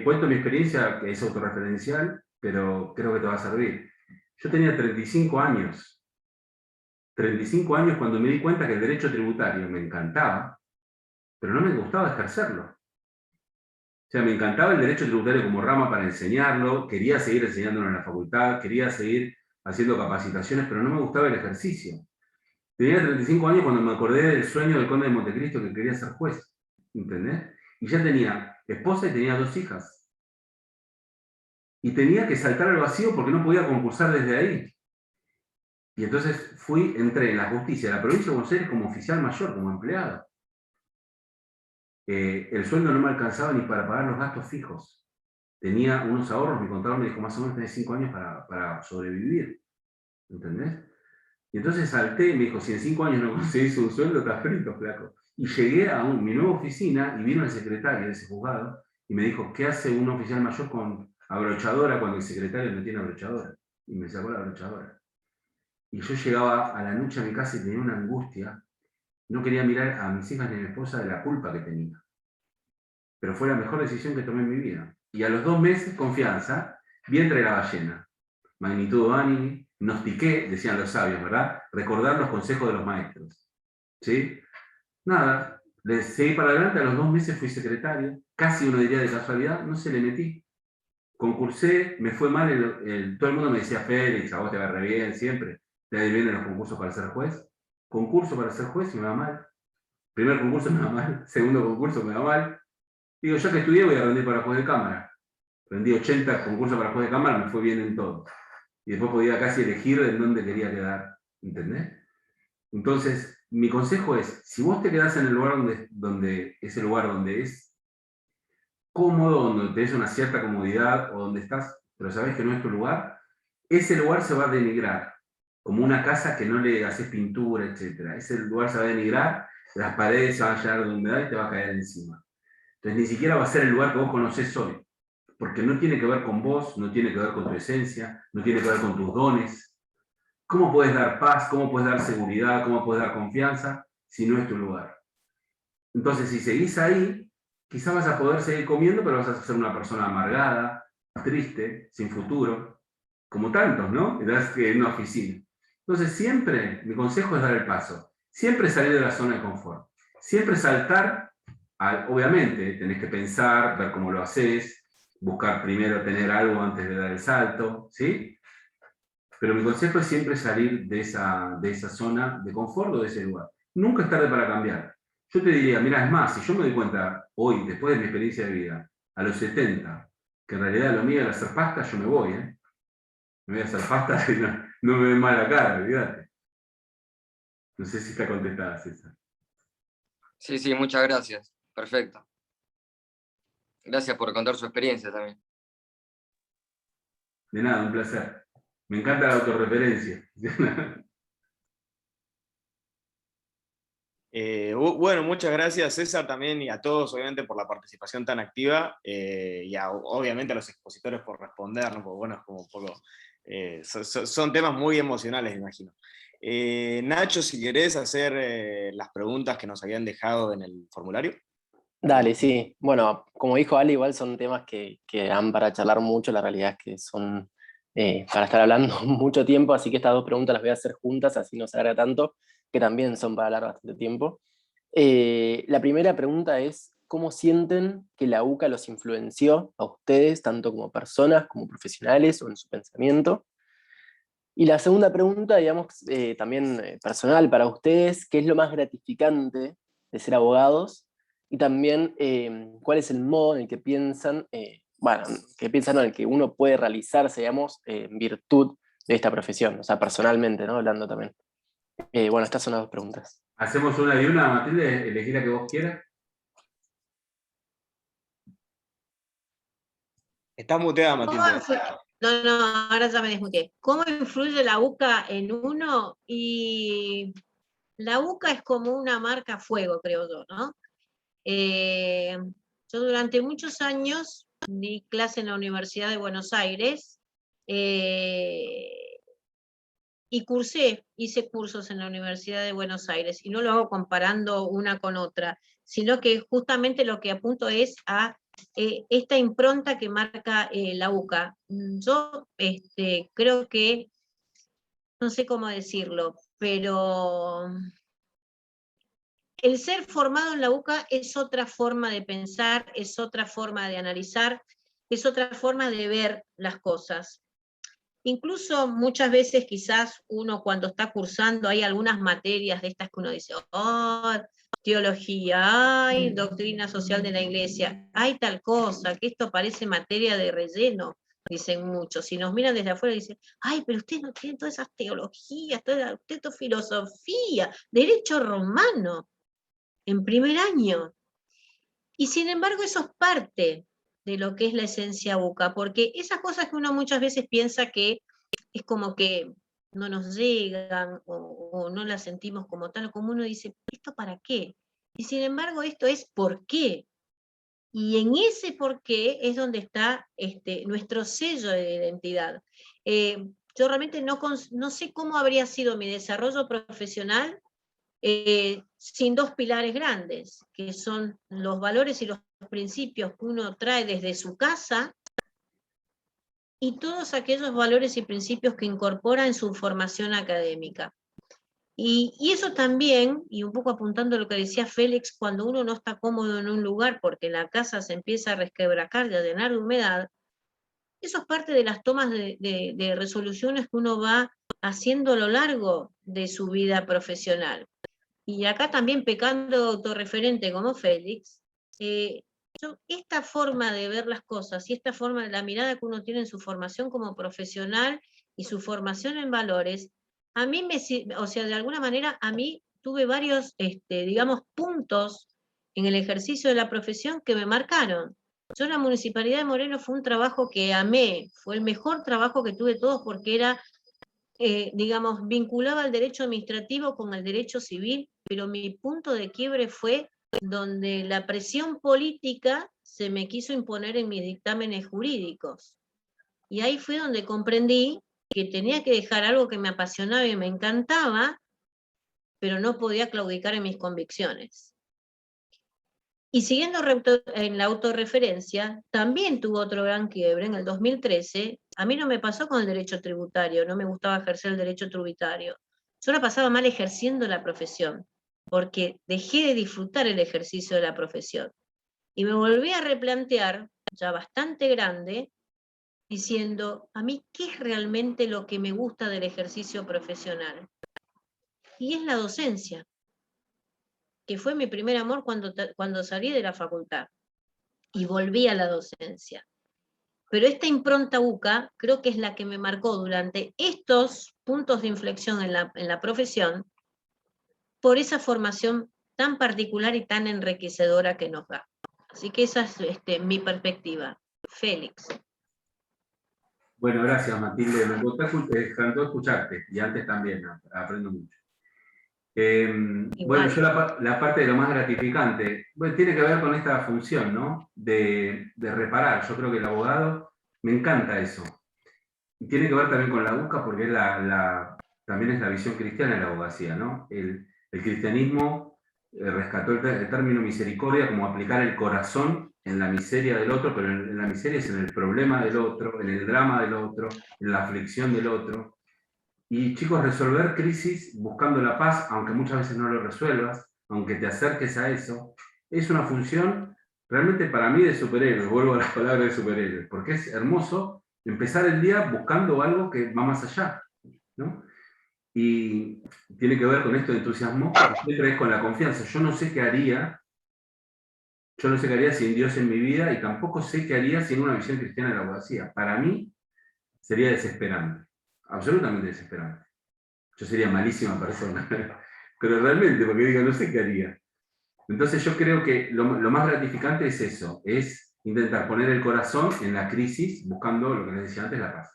Speaker 1: Cuento mi experiencia, que es autorreferencial, pero creo que te va a servir. Yo tenía 35 años. 35 años cuando me di cuenta que el derecho tributario me encantaba, pero no me gustaba ejercerlo. O sea, me encantaba el derecho tributario como rama para enseñarlo, quería seguir enseñándolo en la facultad, quería seguir haciendo capacitaciones, pero no me gustaba el ejercicio. Tenía 35 años cuando me acordé del sueño del conde de Montecristo que quería ser juez, ¿entendés? Y ya tenía esposa y tenía 2 hijas. Y tenía que saltar al vacío porque no podía concursar desde ahí. Y entonces entré en la justicia de la provincia de Buenos Aires como oficial mayor, como empleado. El sueldo no me alcanzaba ni para pagar los gastos fijos. Tenía unos ahorros, mi contador me dijo, más o menos tenés 5 años para sobrevivir. ¿Entendés? Y entonces salté y me dijo, si en 5 años no conseguís un sueldo, estás frito, flaco. Y llegué a mi nueva oficina y vino el secretario de ese juzgado y me dijo, ¿qué hace un oficial mayor con abrochadora cuando el secretario no tiene abrochadora? Y me sacó la abrochadora. Y yo llegaba a la noche a mi casa y tenía una angustia. No quería mirar a mis hijas ni a mi esposa de la culpa que tenía. Pero fue la mejor decisión que tomé en mi vida. Y a los 2 meses, confianza, vientre de la ballena. Magnitudo animi, gnostiqué, decían los sabios, ¿verdad? Recordar los consejos de los maestros. ¿Sí? Nada, le seguí para adelante, a los 2 meses fui secretario, casi uno diría de casualidad, no se le metí. Concursé, me fue mal, todo el mundo me decía, Félix, a vos te va re bien siempre, te va bien en los concursos para ser juez. Concurso para ser juez y me va mal. Primer concurso me va mal, segundo concurso me va mal. Digo, ya que estudié voy a rendir para juez de cámara. Rendí 80 concursos para juez de cámara, me fue bien en todo. Y después podía casi elegir en dónde quería quedar, ¿entendés? Entonces, mi consejo es, si vos te quedás en el lugar donde es el lugar donde es cómodo, donde tenés una cierta comodidad, o donde estás, pero sabés que no es tu lugar, ese lugar se va a denigrar, como una casa que no le haces pintura, etc. Ese lugar se va a denigrar, las paredes se van a llenar de humedad y te va a caer encima. Entonces, ni siquiera va a ser el lugar que vos conocés hoy, porque no tiene que ver con vos, no tiene que ver con tu esencia, no tiene que ver con tus dones. ¿Cómo puedes dar paz? ¿Cómo puedes dar seguridad? ¿Cómo puedes dar confianza si no es tu lugar? Entonces, si seguís ahí, quizás vas a poder seguir comiendo, pero vas a ser una persona amargada, triste, sin futuro, como tantos, ¿no? En una oficina. Entonces, siempre, mi consejo es dar el paso. Siempre salir de la zona de confort. Siempre saltar, obviamente, tenés que pensar, ver cómo lo haces, buscar primero tener algo antes de dar el salto, ¿sí? Pero mi consejo es siempre salir de esa zona de confort o de ese lugar. Nunca es tarde para cambiar. Yo te diría, mira, es más, si yo me doy cuenta hoy, después de mi experiencia de vida, a los 70, que en realidad lo mío era hacer pasta, yo me voy, ¿eh? Me voy a hacer pasta y no me ve mal la cara, olvídate. No sé si está contestada, César.
Speaker 8: Sí, muchas gracias. Perfecto. Gracias por contar su experiencia también.
Speaker 1: De nada, un placer. Me encanta la autorreferencia.
Speaker 5: Bueno, muchas gracias César también y a todos obviamente por la participación tan activa y obviamente a los expositores por responder, ¿no? Porque bueno, es como un poco, son temas muy emocionales, me imagino. Nacho, si querés hacer las preguntas que nos habían dejado en el formulario.
Speaker 3: Dale, sí. Bueno, como dijo Ale, igual son temas que dan para charlar mucho, la realidad es que son para estar hablando mucho tiempo, así que estas 2 preguntas las voy a hacer juntas, así no se alarga tanto, que también son para hablar bastante tiempo. La primera pregunta es, ¿cómo sienten que la UCA los influenció a ustedes, tanto como personas, como profesionales, o en su pensamiento? Y la segunda pregunta, digamos, también personal para ustedes, ¿qué es lo más gratificante de ser abogados? Y también, ¿cuál es el modo en el que piensan, no, en el que uno puede realizarse, digamos, en virtud de esta profesión? O sea, personalmente, ¿no? Hablando también. Bueno, estas son las dos preguntas.
Speaker 1: ¿Hacemos una y una, Matilde? Elegí la que vos quieras.
Speaker 5: Está muteada, Matilde.
Speaker 2: No, ahora ya me desmuteé. ¿Cómo influye la UCA en uno? Y la UCA es como una marca a fuego, creo yo, ¿no? Yo durante muchos años di clase en la Universidad de Buenos Aires y hice cursos en la Universidad de Buenos Aires, y no lo hago comparando una con otra, sino que justamente lo que apunto es a esta impronta que marca la UCA. Yo creo que, no sé cómo decirlo, pero el ser formado en la UCA es otra forma de pensar, es otra forma de analizar, es otra forma de ver las cosas. Incluso muchas veces quizás uno cuando está cursando hay algunas materias de estas que uno dice, oh, teología, ay, doctrina social de la iglesia, hay tal cosa, que esto parece materia de relleno, dicen muchos. Si nos miran desde afuera dicen, ay, pero usted no tiene todas esas teologías, usted es filosofía, derecho romano, en primer año. Y sin embargo eso es parte de lo que es la esencia UCA, porque esas cosas que uno muchas veces piensa que es como que no nos llegan o no las sentimos como tal, como uno dice, ¿esto para qué? Y sin embargo esto es ¿por qué? Y en ese por qué es donde está nuestro sello de identidad. Yo realmente no sé cómo habría sido mi desarrollo profesional sin dos pilares grandes, que son los valores y los principios que uno trae desde su casa y todos aquellos valores y principios que incorpora en su formación académica. Y eso también, y un poco apuntando a lo que decía Félix, cuando uno no está cómodo en un lugar porque la casa se empieza a resquebrajar y a llenar de humedad, eso es parte de las tomas de resoluciones que uno va haciendo a lo largo de su vida profesional. Y acá también pecando de autorreferente como Félix, esta forma de ver las cosas y esta forma de la mirada que uno tiene en su formación como profesional y su formación en valores, a mí de alguna manera a mí tuve varios, digamos, puntos en el ejercicio de la profesión que me marcaron. Yo en la Municipalidad de Moreno fue un trabajo que amé, fue el mejor trabajo que tuve todos porque era digamos, vinculaba el derecho administrativo con el derecho civil, pero mi punto de quiebre fue donde la presión política se me quiso imponer en mis dictámenes jurídicos. Y ahí fue donde comprendí que tenía que dejar algo que me apasionaba y me encantaba, pero no podía claudicar en mis convicciones. Y siguiendo en la autorreferencia, también tuvo otro gran quiebre en el 2013. A mí no me pasó con el derecho tributario, no me gustaba ejercer el derecho tributario. Yo la pasaba mal ejerciendo la profesión, porque dejé de disfrutar el ejercicio de la profesión. Y me volví a replantear, ya bastante grande, diciendo, a mí, ¿qué es realmente lo que me gusta del ejercicio profesional? Y es la docencia, que fue mi primer amor cuando salí de la facultad y volví a la docencia. Pero esta impronta UCA creo que es la que me marcó durante estos puntos de inflexión en la profesión, por esa formación tan particular y tan enriquecedora que nos da. Así que esa es mi perspectiva. Félix.
Speaker 1: Bueno, gracias Matilde, me encantó escucharte, y antes también, aprendo mucho. Bueno, yo la parte de lo más gratificante, bueno, tiene que ver con esta función, ¿no? De reparar. Yo creo que el abogado, me encanta eso. Y tiene que ver también con la UCA, porque también es la visión cristiana de la abogacía, ¿no? El cristianismo rescató el término misericordia como aplicar el corazón en la miseria del otro, pero en la miseria es en el problema del otro, en el drama del otro, en la aflicción del otro. Y chicos, resolver crisis buscando la paz, aunque muchas veces no lo resuelvas, aunque te acerques a eso, es una función realmente para mí de superhéroe, vuelvo a las palabras de superhéroe, porque es hermoso empezar el día buscando algo que va más allá, ¿no? Y tiene que ver con esto de entusiasmo, porque siempre es con la confianza. Yo no sé qué haría sin Dios en mi vida, y tampoco sé qué haría sin una visión cristiana de la abogacía. Para mí sería desesperante. Absolutamente desesperante. yo sería malísima persona. Pero realmente, porque digo, no sé qué haría. Entonces yo creo que lo más gratificante es eso, es intentar poner el corazón en la crisis, buscando lo que les decía antes, la paz.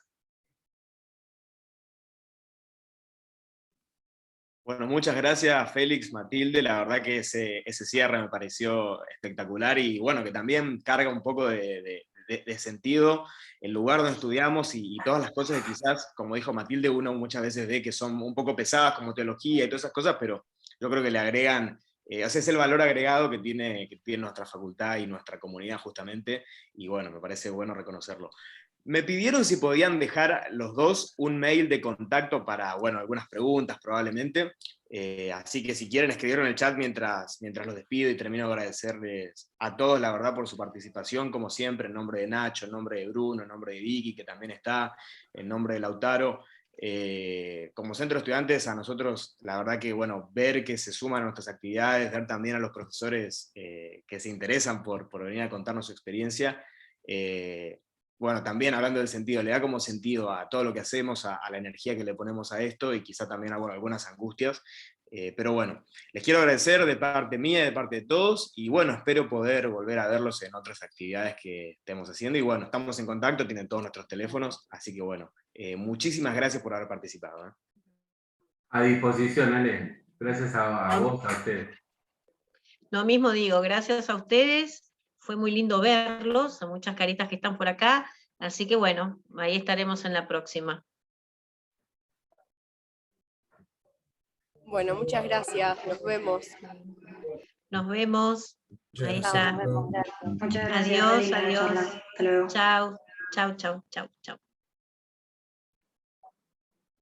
Speaker 5: Bueno, muchas gracias Félix, Matilde, la verdad que ese cierre me pareció espectacular y bueno, que también carga un poco de sentido el lugar donde estudiamos y todas las cosas que quizás, como dijo Matilde, uno muchas veces ve que son un poco pesadas como teología y todas esas cosas, pero yo creo que le agregan, ese es el valor agregado que tiene nuestra facultad y nuestra comunidad justamente, y bueno, me parece bueno reconocerlo. Me pidieron si podían dejar los dos un mail de contacto para, bueno, algunas preguntas probablemente, así que si quieren escribieron en el chat mientras los despido y termino de agradecerles a todos, la verdad, por su participación, como siempre, en nombre de Nacho, en nombre de Bruno, en nombre de Vicky, que también está, en nombre de Lautaro. Como centro de estudiantes, a nosotros, la verdad que, bueno, ver que se suman a nuestras actividades, ver también a los profesores que se interesan por venir a contarnos su experiencia, bueno, también hablando del sentido, le da como sentido a todo lo que hacemos, a la energía que le ponemos a esto y quizá también a algunas angustias. Pero bueno, les quiero agradecer de parte mía y de parte de todos, y bueno, espero poder volver a verlos en otras actividades que estemos haciendo, y bueno, estamos en contacto, tienen todos nuestros teléfonos, así que bueno, muchísimas gracias por haber participado.
Speaker 1: A disposición, Ale. Gracias a vos, a ustedes.
Speaker 2: Lo mismo digo, gracias a ustedes. Fue muy lindo verlos, a muchas caritas que están por acá, así que bueno, ahí estaremos en la próxima.
Speaker 4: Bueno, muchas gracias, nos vemos.
Speaker 2: Nos vemos. Ahí está.
Speaker 7: Muchas gracias.
Speaker 2: Adiós,
Speaker 7: Linda la
Speaker 2: adiós.
Speaker 7: charla. Hasta luego.
Speaker 2: Chau, chau, chau, chau, chau.